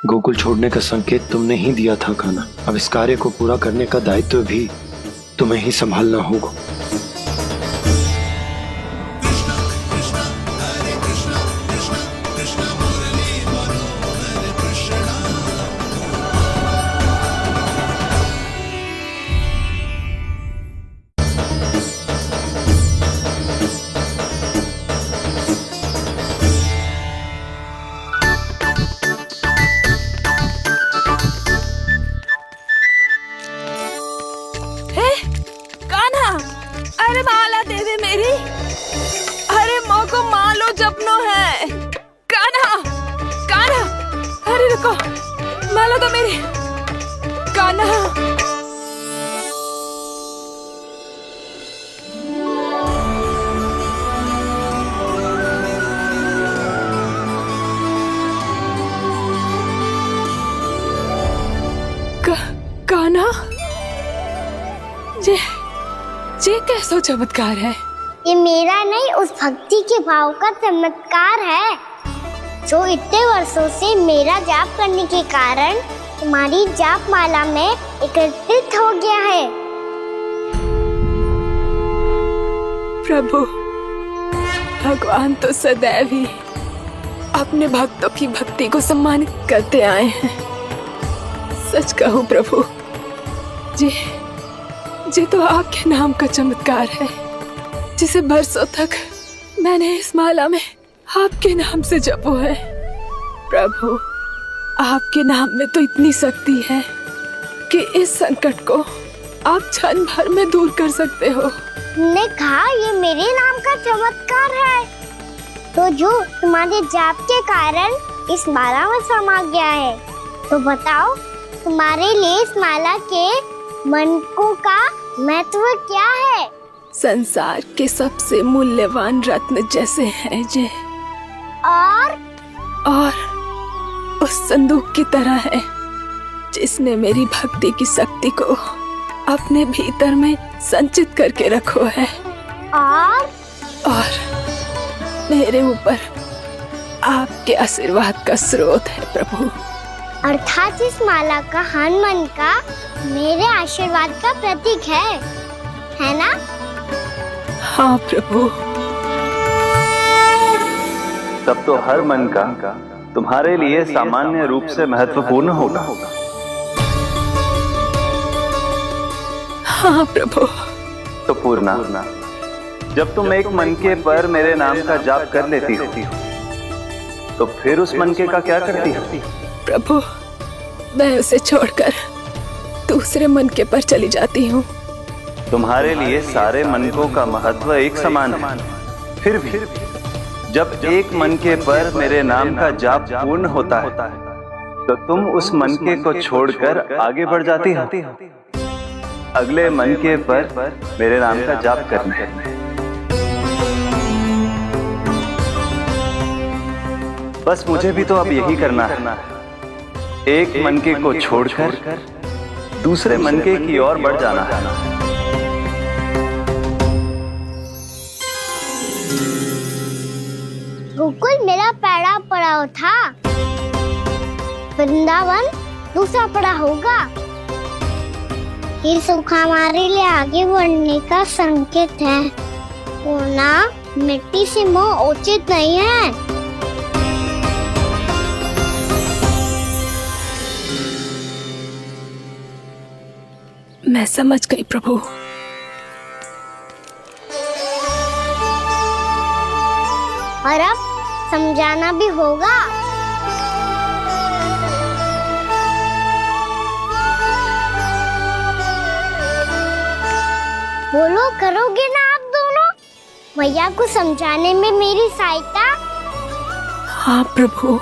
गोकुल छोड़ने का संकेत तुमने ही दिया था कान्हा। अब इस कार्य को पूरा करने का दायित्व भी तुम्हें ही संभालना होगा। रुको, माला तो मेरी। कान्हा, कान्हा, ये कैसा चमत्कार है? ये मेरा नहीं, उस भक्ति के भाव का चमत्कार है जो इतने वर्षों से मेरा जाप करने के कारण तुम्हारी जाप माला में एकत्रित हो गया है। प्रभु, भगवान तो सदैव ही अपने भक्तों की भक्ति को सम्मानित करते आए हैं। सच कहूं प्रभु, जी तो आपके नाम का चमत्कार है, जिसे बरसों तक मैंने इस माला में आपके नाम से जपो है। प्रभु, आपके नाम में तो इतनी शक्ति है कि इस संकट को आप क्षण भर में दूर कर सकते हो। तुमने कहा ये मेरे नाम का चमत्कार है, तो जो तुम्हारे जाप के कारण इस माला में समा गया है, तो बताओ तुम्हारे लिए इस माला के मनकों का महत्व क्या है? संसार के सबसे मूल्यवान रत्न जैसे हैं जे, और उस संदूक की तरह है जिसने मेरी भक्ति की शक्ति को अपने भीतर में संचित करके रखो है, और मेरे ऊपर आपके आशीर्वाद का स्रोत है प्रभु। अर्थात इस माला का हनुमान का मेरे आशीर्वाद का प्रतीक है ना? हाँ प्रभु। तब तो हर मन का तुम्हारे लिए सामान्य रूप से महत्वपूर्ण होगा। हाँ प्रभु। तो पूर्णा, जब तुम एक मनके पर मेरे नाम का जाप कर लेती हो, तो फिर उस मनके का क्या करती हो? प्रभु, मैं उसे छोड़कर दूसरे मनके पर चली जाती हूँ। तुम्हारे लिए सारे मनकों का महत्व एक समान है। फिर भी जब एक मनके पर मेरे नाम का जाप पूर्ण होता है, तो तुम उस मनके को छोड़कर आगे बढ़ जाती हो अगले मनके पर मेरे नाम का जाप करने। बस मुझे भी तो अब यही करना है, एक मनके को छोड़कर दूसरे मनके की ओर बढ़ जाना है। गोकुल मेरा पहला पड़ाव था, वृंदावन दूसरा पड़ा होगा। ये सुख हमारे लिए आगे बढ़ने का संकेत है, वरना मिट्टी से मोह उचित नहीं है। मैं समझ गई प्रभु। और अब समझाना भी होगा। बोलो, करोगे ना आप दोनों? मैया को समझाने में मेरी सहायता? हाँ प्रभु।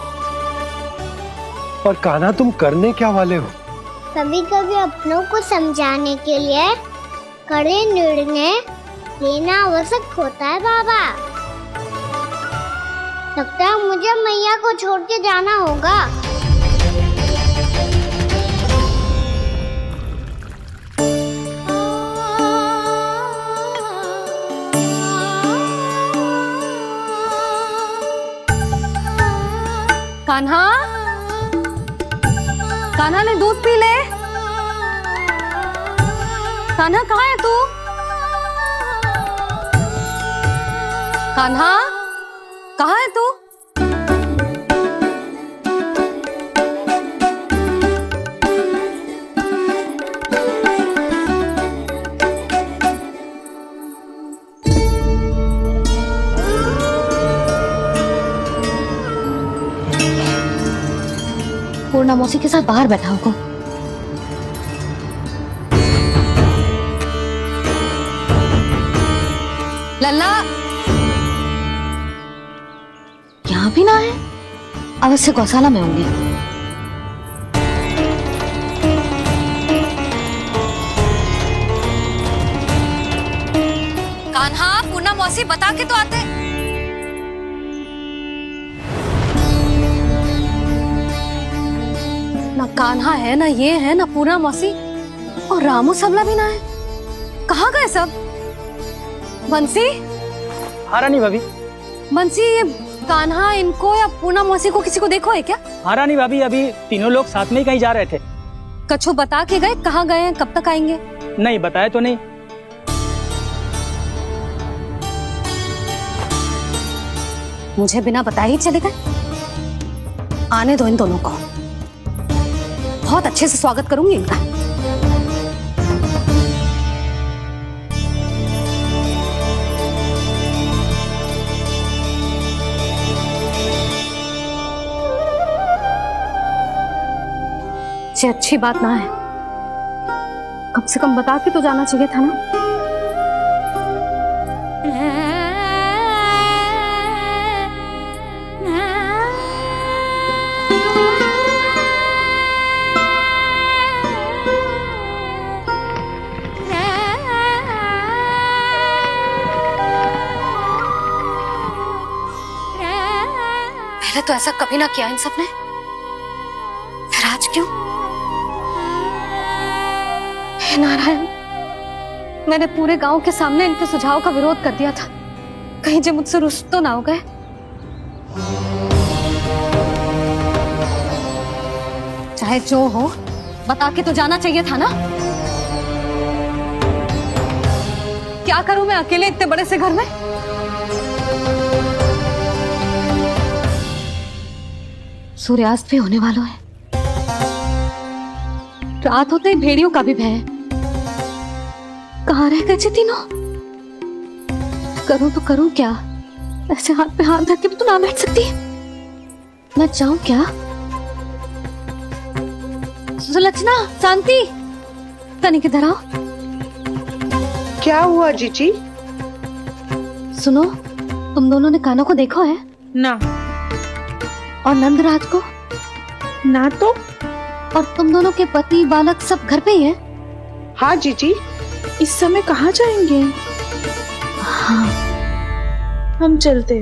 पर कान्हा, तुम करने क्या वाले हो? कभी कभी अपनों को समझाने के लिए कड़े निर्णय लेना आवश्यक होता है बाबा। लगता है मुझे मैया को छोड़ के जाना होगा। कान्हा, कान्हा ने दूध पी ले। कान्हा कहाँ है तू? कान्हा, कहाँ है तू? पूर्णा मौसी के साथ बाहर बैठा होगा। लल्ला, यहाँ भी ना है, अवश्य गौशाला में होंगे। मौसी बता के तो आते। ना कान्हा है, ना ये है, ना पूरा मौसी, और रामू सबला भी ना है। कहाँ गए सब? बंसी? हाँ रानी भाभी। बंसी, ये कान्हा इनको या पूना मौसी को किसी को देखो है क्या? हाँ रानी भाभी, अभी तीनों लोग साथ में ही कहीं जा रहे थे। कछु बता के गए कहाँ गए हैं, कब तक आएंगे? नहीं बताया तो नहीं। मुझे बिना बताए ही चले गए। आने दो इन दोनों को, बहुत अच्छे से स्वागत करूंगी इनका। ये अच्छी बात ना है, कम से कम बता के तो जाना चाहिए था ना। पहले तो ऐसा कभी ना किया इन सब ने, फिर आज क्यों? हे नारायण, मैंने पूरे गांव के सामने इनके सुझाव का विरोध कर दिया था, कहीं जो मुझसे रुष्ट तो ना हो गए। चाहे जो हो, बता के तो जाना चाहिए था ना। क्या करूं मैं अकेले इतने बड़े से घर में? सूर्यास्त भी होने वाला है, रात होते ही भेड़ियों का भी भय है। कहाँ रह गए तीनों? करूं तो करूं क्या? ऐसे हाथ पे हाथ धर के भी तो ना बैठ सकती। मैं जाऊं क्या? सुलक्षणा, शांति, तनिक इधर आओ। क्या हुआ जीजी? सुनो, तुम दोनों ने कान्हा को देखा है? ना। और नंदराज को? ना तो। और तुम दोनों के पति बालक सब घर पे ही हैं? हाँ जीजी, इस समय कहाँ जाएंगे? हाँ। हम चलते।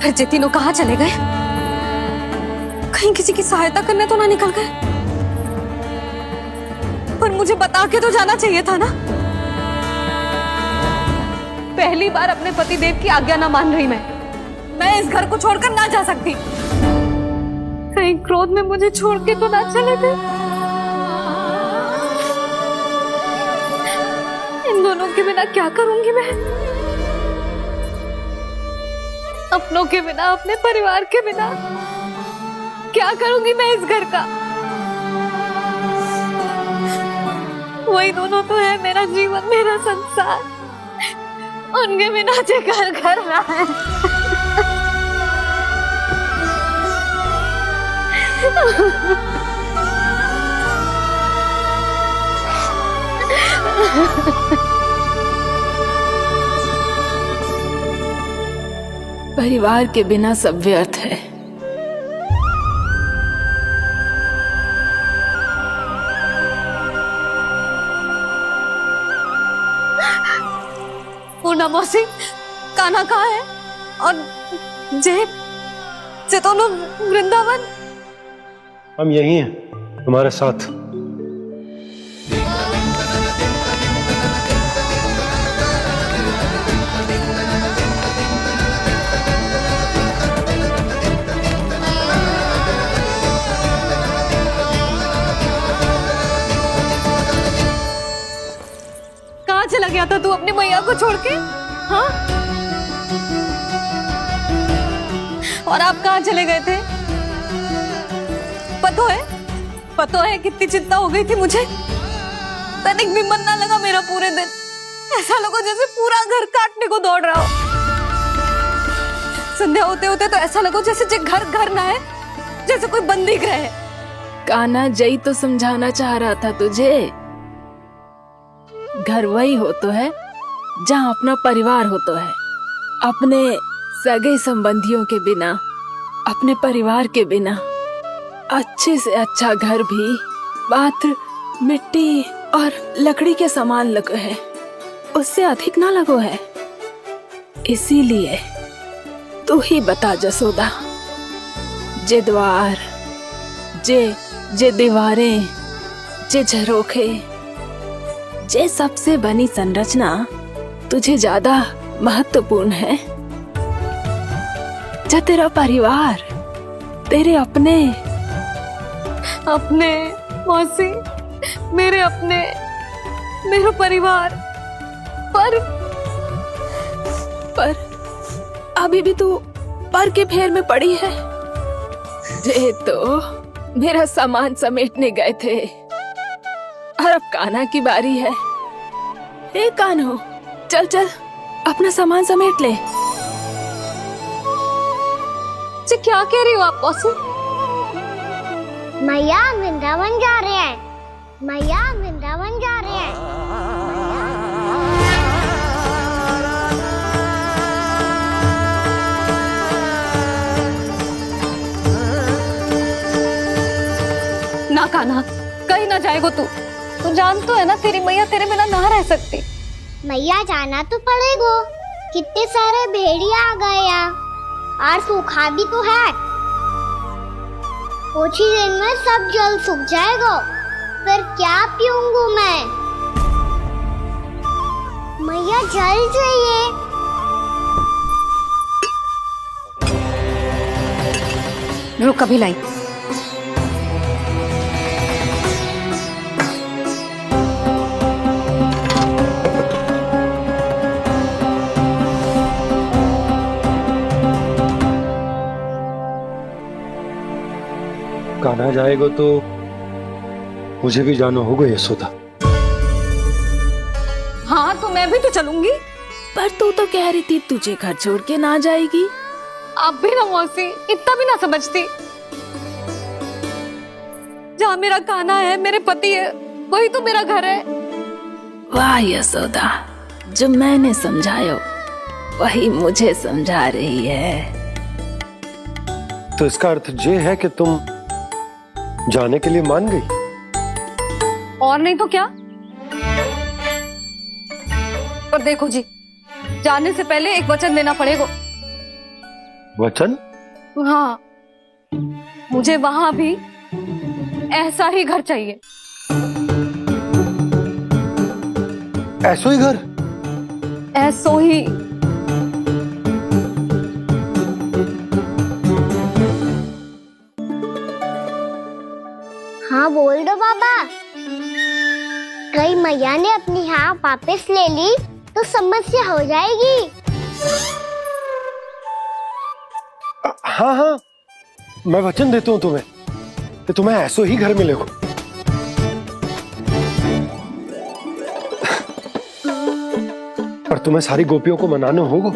फिर ये तीनों कहाँ चले गए? कहीं किसी की सहायता करने तो ना निकल गए? पर मुझे बता के तो जाना चाहिए था ना। पहली बार अपने पति देव की आज्ञा ना मान रही मैं इस घर को छोड़कर ना जा सकती। कहीं क्रोध में मुझे छोड़ के तो ना चले गए। इन दोनों के बिना क्या करूंगी मैं? अपनों के बिना, अपने परिवार के बिना क्या करूंगी मैं इस घर का? वही दोनों तो है मेरा जीवन, मेरा संसार। उनके बिना जे घर घर रहा है। परिवार के बिना सब व्यर्थ है। पूना मौसी, कान्हा कहाँ है? और जे दोनों वृंदावन? हम यही हैं, तुम्हारे साथ। कहाँ चला गया था तू अपनी मैया को छोड़ के? हाँ? और आप कहाँ चले गए थे? पता है कितनी चिंता हो गई थी मुझे। तनिक भी मन ना लगा मेरा पूरे दिन। ऐसा लगा जैसे पूरा घर काटने को दौड़ रहा हो। संध्या होते होते तो ऐसा लगा जैसे घर घर ना है, जैसे कोई बंदी गृह है। कान्हा जई तो समझाना चाह रहा था तुझे। घर वही हो तो है जहाँ अपना परिवार हो तो है। अपने सगे संबंधियों के बिना अपने परिवार के बिना अच्छे से अच्छा घर भी मात्र मिट्टी और लकड़ी के समान लगो है, उससे अधिक ना लगो है। इसीलिए तू ही बता जसोदा, जे द्वार, जे दीवारें, जे झरोखे, जे सबसे बनी संरचना तुझे ज्यादा महत्वपूर्ण है? जो तेरा परिवार, तेरे अपने मौसी, मेरे अपने, मेरा परिवार, पर अभी भी तू पर के फेर में पड़ी है। जे तो मेरा सामान समेटने गए थे और अब कान्हा की बारी है। हे कान्हो, चल चल अपना सामान समेट ले। क्या कह रही हो आप मौसी? मैया वृंदावन जा रहे हैं, मैया वृंदावन जा रहे हैं। ना कान्हा, कहीं ना जाएगो तू जान तो है ना तेरी मैया तेरे बिना ना रह सकती। मैया जाना तो पड़ेगा, कितने सारे भेड़िया आ गए यहाँ और सूखा भी तो है। कुछ ही दिन में सब जल सूख जाएगा, फिर क्या पीऊंगा मैं? मैया जल चाहिए। रुक, कभी लाई। कान्हा जाएगा तो मुझे भी जाना होगा यशोदा। हाँ तो मैं भी तो चलूंगी। पर तू तो कह रही थी तुझे घर छोड़ के ना जाएगी। आप भी ना मौसी, इतना भी ना समझती। जहाँ मेरा कान्हा है, मेरे पति है, वही तो मेरा घर है। वाह यशोदा, जो मैंने समझायो वही मुझे समझा रही है। तो इसका अर्थ ये है कि तुम जाने के लिए मान गई? और नहीं तो क्या। पर देखो जी, जाने से पहले एक वचन देना पड़ेगा। वचन? हाँ, मुझे वहां भी ऐसा ही घर चाहिए। ऐसो ही घर? ऐसो ही। हाँ बोल दो बाबा। कहीं मैया ने अपनी हाँ वापस ले ली तो समस्या हो जाएगी। हाँ हाँ, मैं वचन देता हूँ तुम्हें कि तुम्हें ऐसो ही घर मिलेगा। पर तुम्हें सारी गोपियों को मनाना होगा।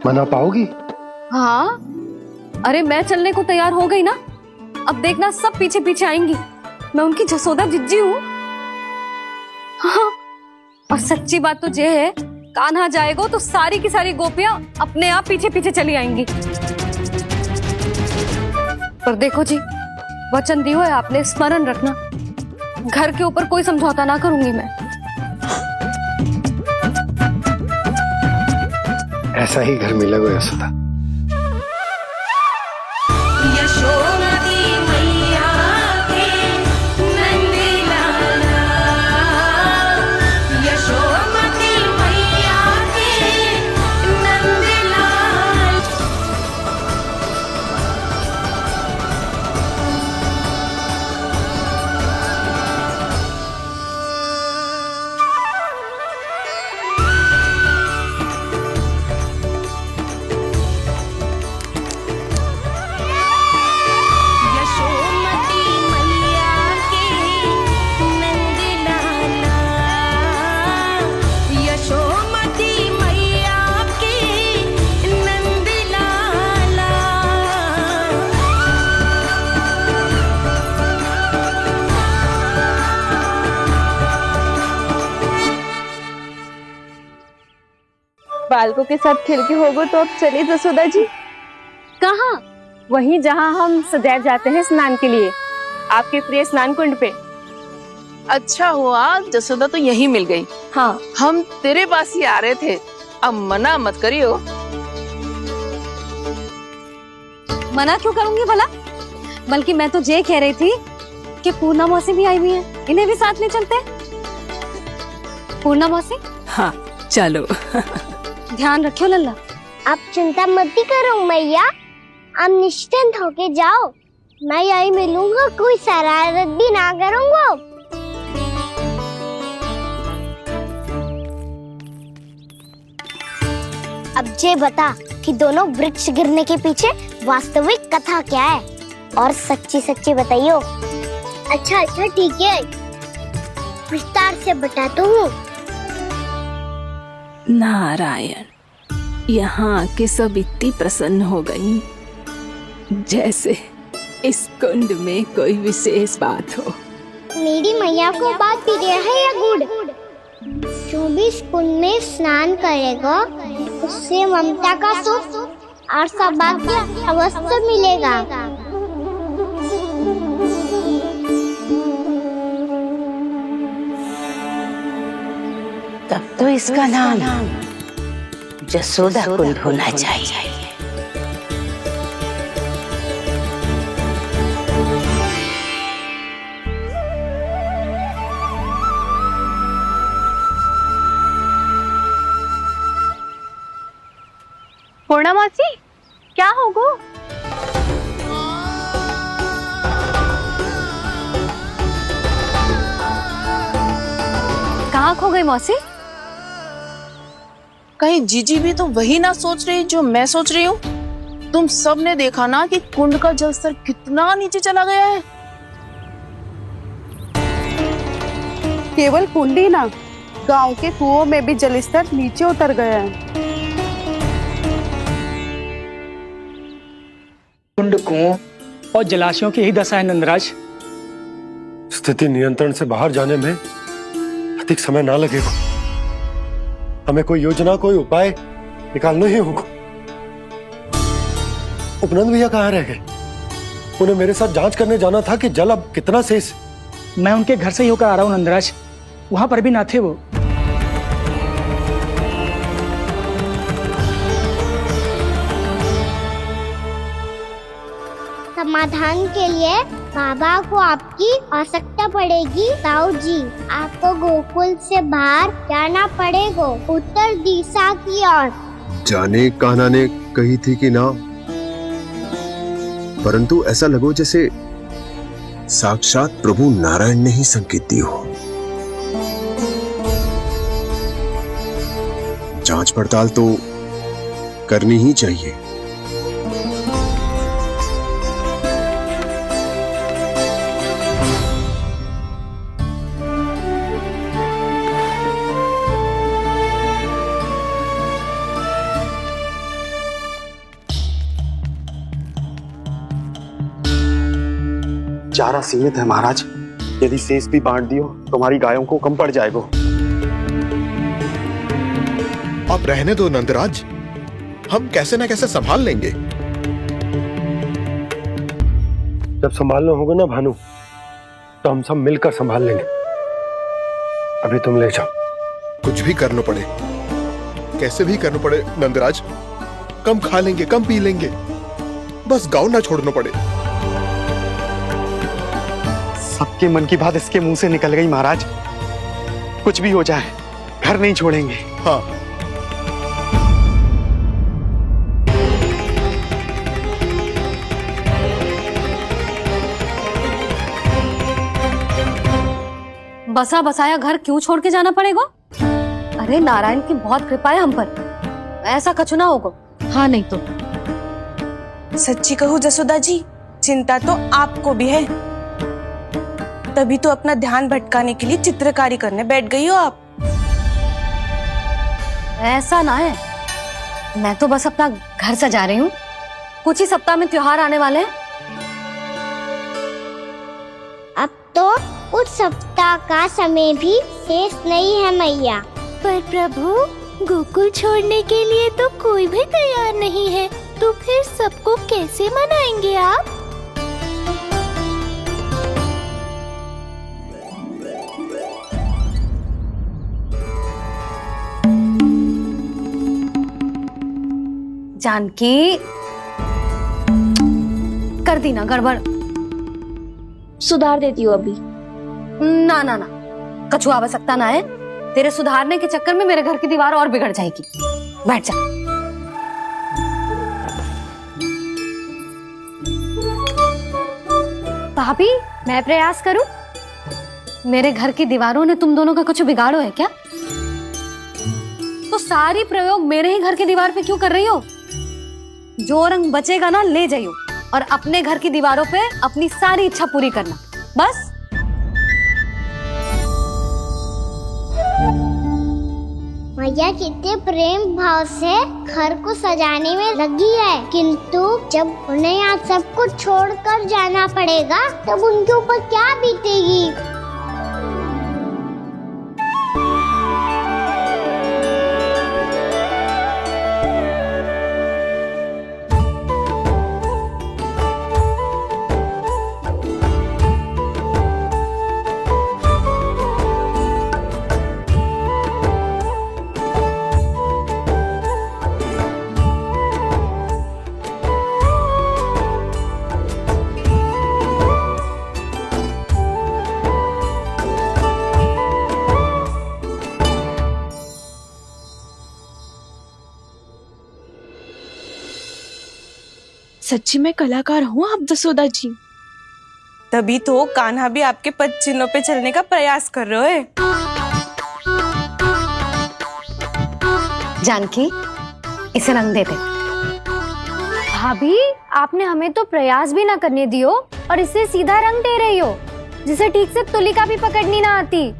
मना पाओगी? हाँ, अरे मैं चलने को तैयार हो गई ना। अब देखना सब पीछे पीछे आएंगी। मैं उनकी जसोदा जिज्जी हूँ। हाँ, और सच्ची बात तो ये है, कान्हा जाएगा तो सारी की सारी गोपियां अपने आप पीछे पीछे चली आएंगी। पर देखो जी, वचन दियो है आपने, स्मरण रखना। घर के ऊपर कोई समझौता ना करूंगी मैं। ऐसा ही घर मिलेगा यशोदा। बालकों के साथ खेल के होगो तो अब चलिए जसोदा जी। कहाँ? वहीं जहाँ हम सदैव जाते हैं स्नान के लिए, आपके प्रिय स्नान कुंड पे। अच्छा हुआ जसोदा तो यही मिल गई। हाँ, हम तेरे पास ही आ रहे थे, अब मना मत करियो। मना क्यों करूंगी भला? बल्कि मैं तो ये कह रही थी कि पूर्णा मौसी भी आई हुई है, इन्हें भी साथ ले चलते हैं। पूर्णा मौसी, हाँ चलो। ध्यान रखियो लल्ला। आप चिंता मत करो मैया, आप निश्चिंत होके जाओ, मैं यही मिलूंगा, कोई शरारत भी ना करूंगा। अब ये बता कि दोनों वृक्ष गिरने के पीछे वास्तविक कथा क्या है, और सच्ची सच्ची बताइयो। अच्छा अच्छा ठीक है, विस्तार से बताता हूँ। नारायण, यहाँ के सब इतनी प्रसन्न हो गई जैसे इस कुंड में कोई विशेष बात हो। मेरी मैया को बात प्रिय है या गुड़? जो भी इस कुंड में स्नान करेगा उससे ममता का सुख और सौभाग्य अवश्य मिलेगा। तब तो इसका नाम जसोदा कुंड होना चाहिए। पूर्णा मौसी, क्या होगा? कहाँ खो गई मौसी? कहीं जीजी भी तो वही ना सोच रही जो मैं सोच रही हूँ। तुम सब ने देखा ना कि कुंड का जलस्तर कितना नीचे चला गया है। केवल कुंड ही ना, गांव के कुओं में भी जलस्तर नीचे उतर गया है। कुंड, कुओं और जलाशयों की ही दशा है नंदराज। स्थिति नियंत्रण से बाहर जाने में अधिक समय ना लगेगा। हमें कोई योजना, कोई उपाय निकालना ही होगा। उपनंद भैया कहाँ रह गए? उन्हें मेरे साथ जांच करने जाना था कि जल अब कितना शेष। मैं उनके घर से ही होकर आ रहा हूँ नंदराज, वहां पर भी ना थे वो। समाधान के लिए बाबा को आपकी आवश्यकता पड़ेगी। ताऊ जी, आपको गोकुल से बाहर जाना पड़ेगा, उत्तर दिशा की ओर। जाने कान्हा ने कही थी कि ना, परंतु ऐसा लगो जैसे साक्षात प्रभु नारायण ने ही संकेत दी हो। जांच पड़ताल तो करनी ही चाहिए। चारा सीमित है महाराज, यदि शेष भी बांट दियो तो हमारी गायों को कम पड़ जाएगा। आप रहने दो नंदराज, हम कैसे न कैसे संभाल लेंगे। जब संभालना होगा ना भानु, तो हम सब मिलकर संभाल लेंगे। अभी तुम ले जाओ। कुछ भी करना पड़े, कैसे भी करना पड़े नंदराज, कम खा लेंगे, कम पी लेंगे, बस गाँव ना छोड़ना पड़े। सबके मन की बात इसके मुंह से निकल गई महाराज। कुछ भी हो जाए, घर नहीं छोड़ेंगे। हाँ, बसा बसाया घर क्यों छोड़ के जाना पड़ेगा? अरे नारायण की बहुत कृपा है हम पर, ऐसा कछु ना होगा। हाँ नहीं तो सच्ची कहूँ जसोदा जी, चिंता तो आपको भी है, तभी तो अपना ध्यान भटकाने के लिए चित्रकारी करने बैठ गई हो आप। ऐसा ना है, मैं तो बस अपना घर सजा रही हूँ। कुछ ही सप्ताह में त्योहार आने वाले हैं। अब तो कुछ सप्ताह का समय भी शेष नहीं है मैया। पर प्रभु, गोकुल छोड़ने के लिए तो कोई भी तैयार नहीं है। तो फिर सबको कैसे मनाएंगे आप? जानकी, कर दी ना गड़बड़। सुधार देती हूँ अभी। ना ना ना, कछु आवश्यकता ना है। तेरे सुधारने के चक्कर में मेरे घर की दीवार और बिगड़ जाएगी। बैठ जा। भाभी, मैं प्रयास करूं? मेरे घर की दीवारों ने तुम दोनों का कुछ बिगाड़ो है क्या? तो सारी प्रयोग मेरे ही घर की दीवार पे क्यों कर रही हो? जो रंग बचेगा ना ले जाइयो और अपने घर की दीवारों पे अपनी सारी इच्छा पूरी करना, बस। मैया कितने प्रेम भाव से घर को सजाने में लगी है, किंतु जब उन्हें यहाँ सब कुछ छोड़कर जाना पड़ेगा तब उनके ऊपर क्या बीतेगी? सच्ची में कलाकार हूँ आप जसोदा जी। तभी तो कान्हा भी आपके पद चिन्हों पे चलने का प्रयास कर रहे हैं। जानकी, इसे रंग दे दे। भाभी, आपने हमें तो प्रयास भी ना करने दियो और इसे सीधा रंग दे रही हो, जिसे ठीक से तुलिका भी पकड़नी ना आती।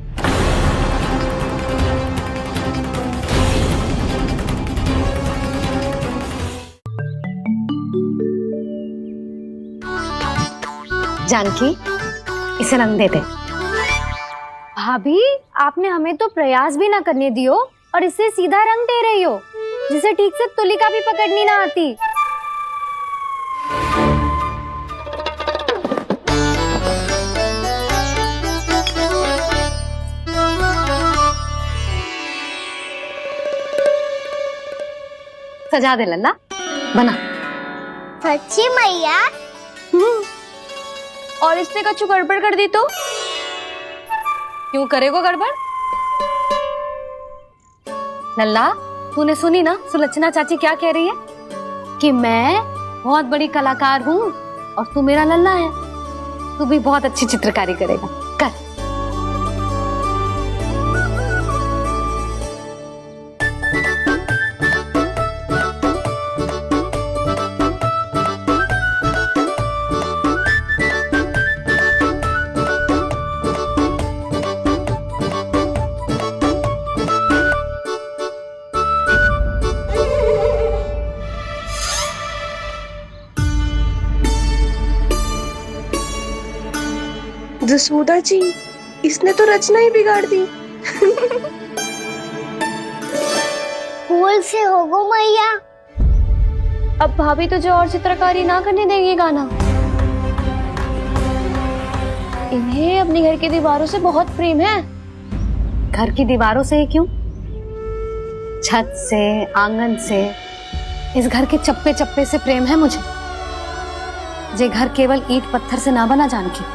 जानकी, इसे रंग दे दे। भाभी, आपने हमें तो प्रयास भी ना करने दियो और इसे सीधा रंग दे रही हो, जिसे ठीक से तुलिका भी पकड़नी ना आती। सजा दे लल्ला, बना। सच्ची मैया? और इसने कछु गड़बड़ कर दी तो? क्यों करेगो गड़बड़? लल्ला, तूने सुनी ना सुलक्षणा चाची क्या कह रही है? कि मैं बहुत बड़ी कलाकार हूँ और तू मेरा लल्ला है। तू भी बहुत अच्छी चित्रकारी करेगा, कर। जसोदा जी, इसने तो रचना ही बिगाड़ दी। फूल से होगो मैया। अब भाभी तुझे और चित्रकारी ना करने देगी गाना। इन्हें अपने घर की दीवारों से बहुत प्रेम है। घर की दीवारों से ही क्यों, छत से, आंगन से, इस घर के चप्पे चप्पे से प्रेम है मुझे। ये घर केवल ईंट पत्थर से ना बना जानकी।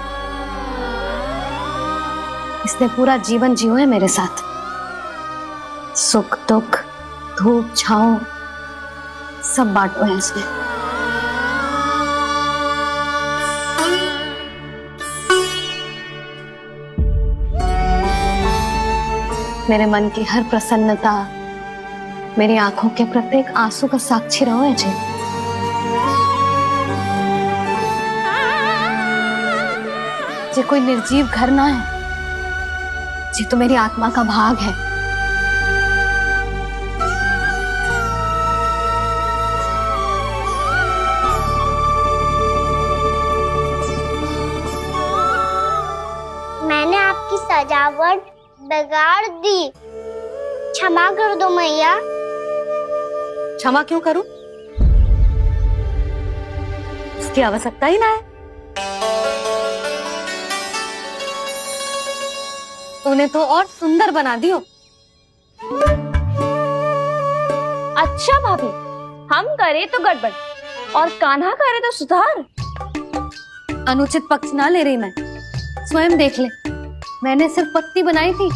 इसने पूरा जीवन जियो है मेरे साथ। सुख दुख, धूप छांव सब बांटो है इसने। मेरे मन की हर प्रसन्नता, मेरी आंखों के प्रत्येक आंसू का साक्षी रहो है जी। ये कोई निर्जीव घर ना है, ये तो मेरी आत्मा का भाग है। मैंने आपकी सजावट बिगाड़ दी, क्षमा कर दो मैया। क्षमा क्यों करूं? इसकी आवश्यकता ही ना है। तूने तो और सुंदर बना दियो। अच्छा भाभी, हम करे तो गड़बड़ और कान्हा करे तो सुधार। अनुचित पक्ष ना ले रही मैं, स्वयं देख ले। मैंने सिर्फ पत्ती बनाई थी,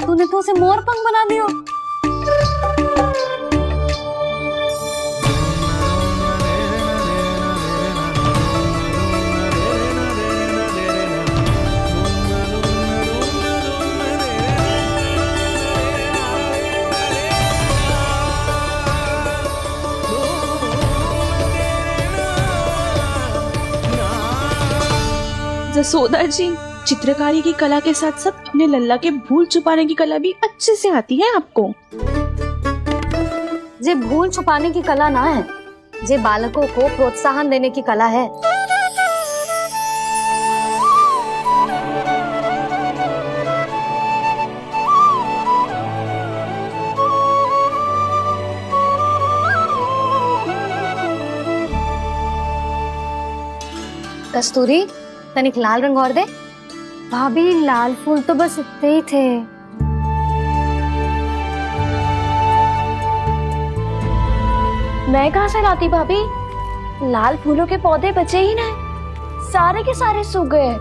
तूने तो उसे मोर पंख बना दियो। जसोदा जी, चित्रकारी की कला के साथ साथ अपने लल्ला के भूल छुपाने की कला भी अच्छे से आती है आपको। जे भूल छुपाने की कला ना है, जे बालकों को प्रोत्साहन देने की कला है। कस्तूरी, तनिक लाल रंग और दे। भाभी, लाल फूल तो बस इतने ही थे। मैं कहाँ से लाती भाभी? लाल फूलों के पौधे बचे ही ना, सारे के सारे सूख गए।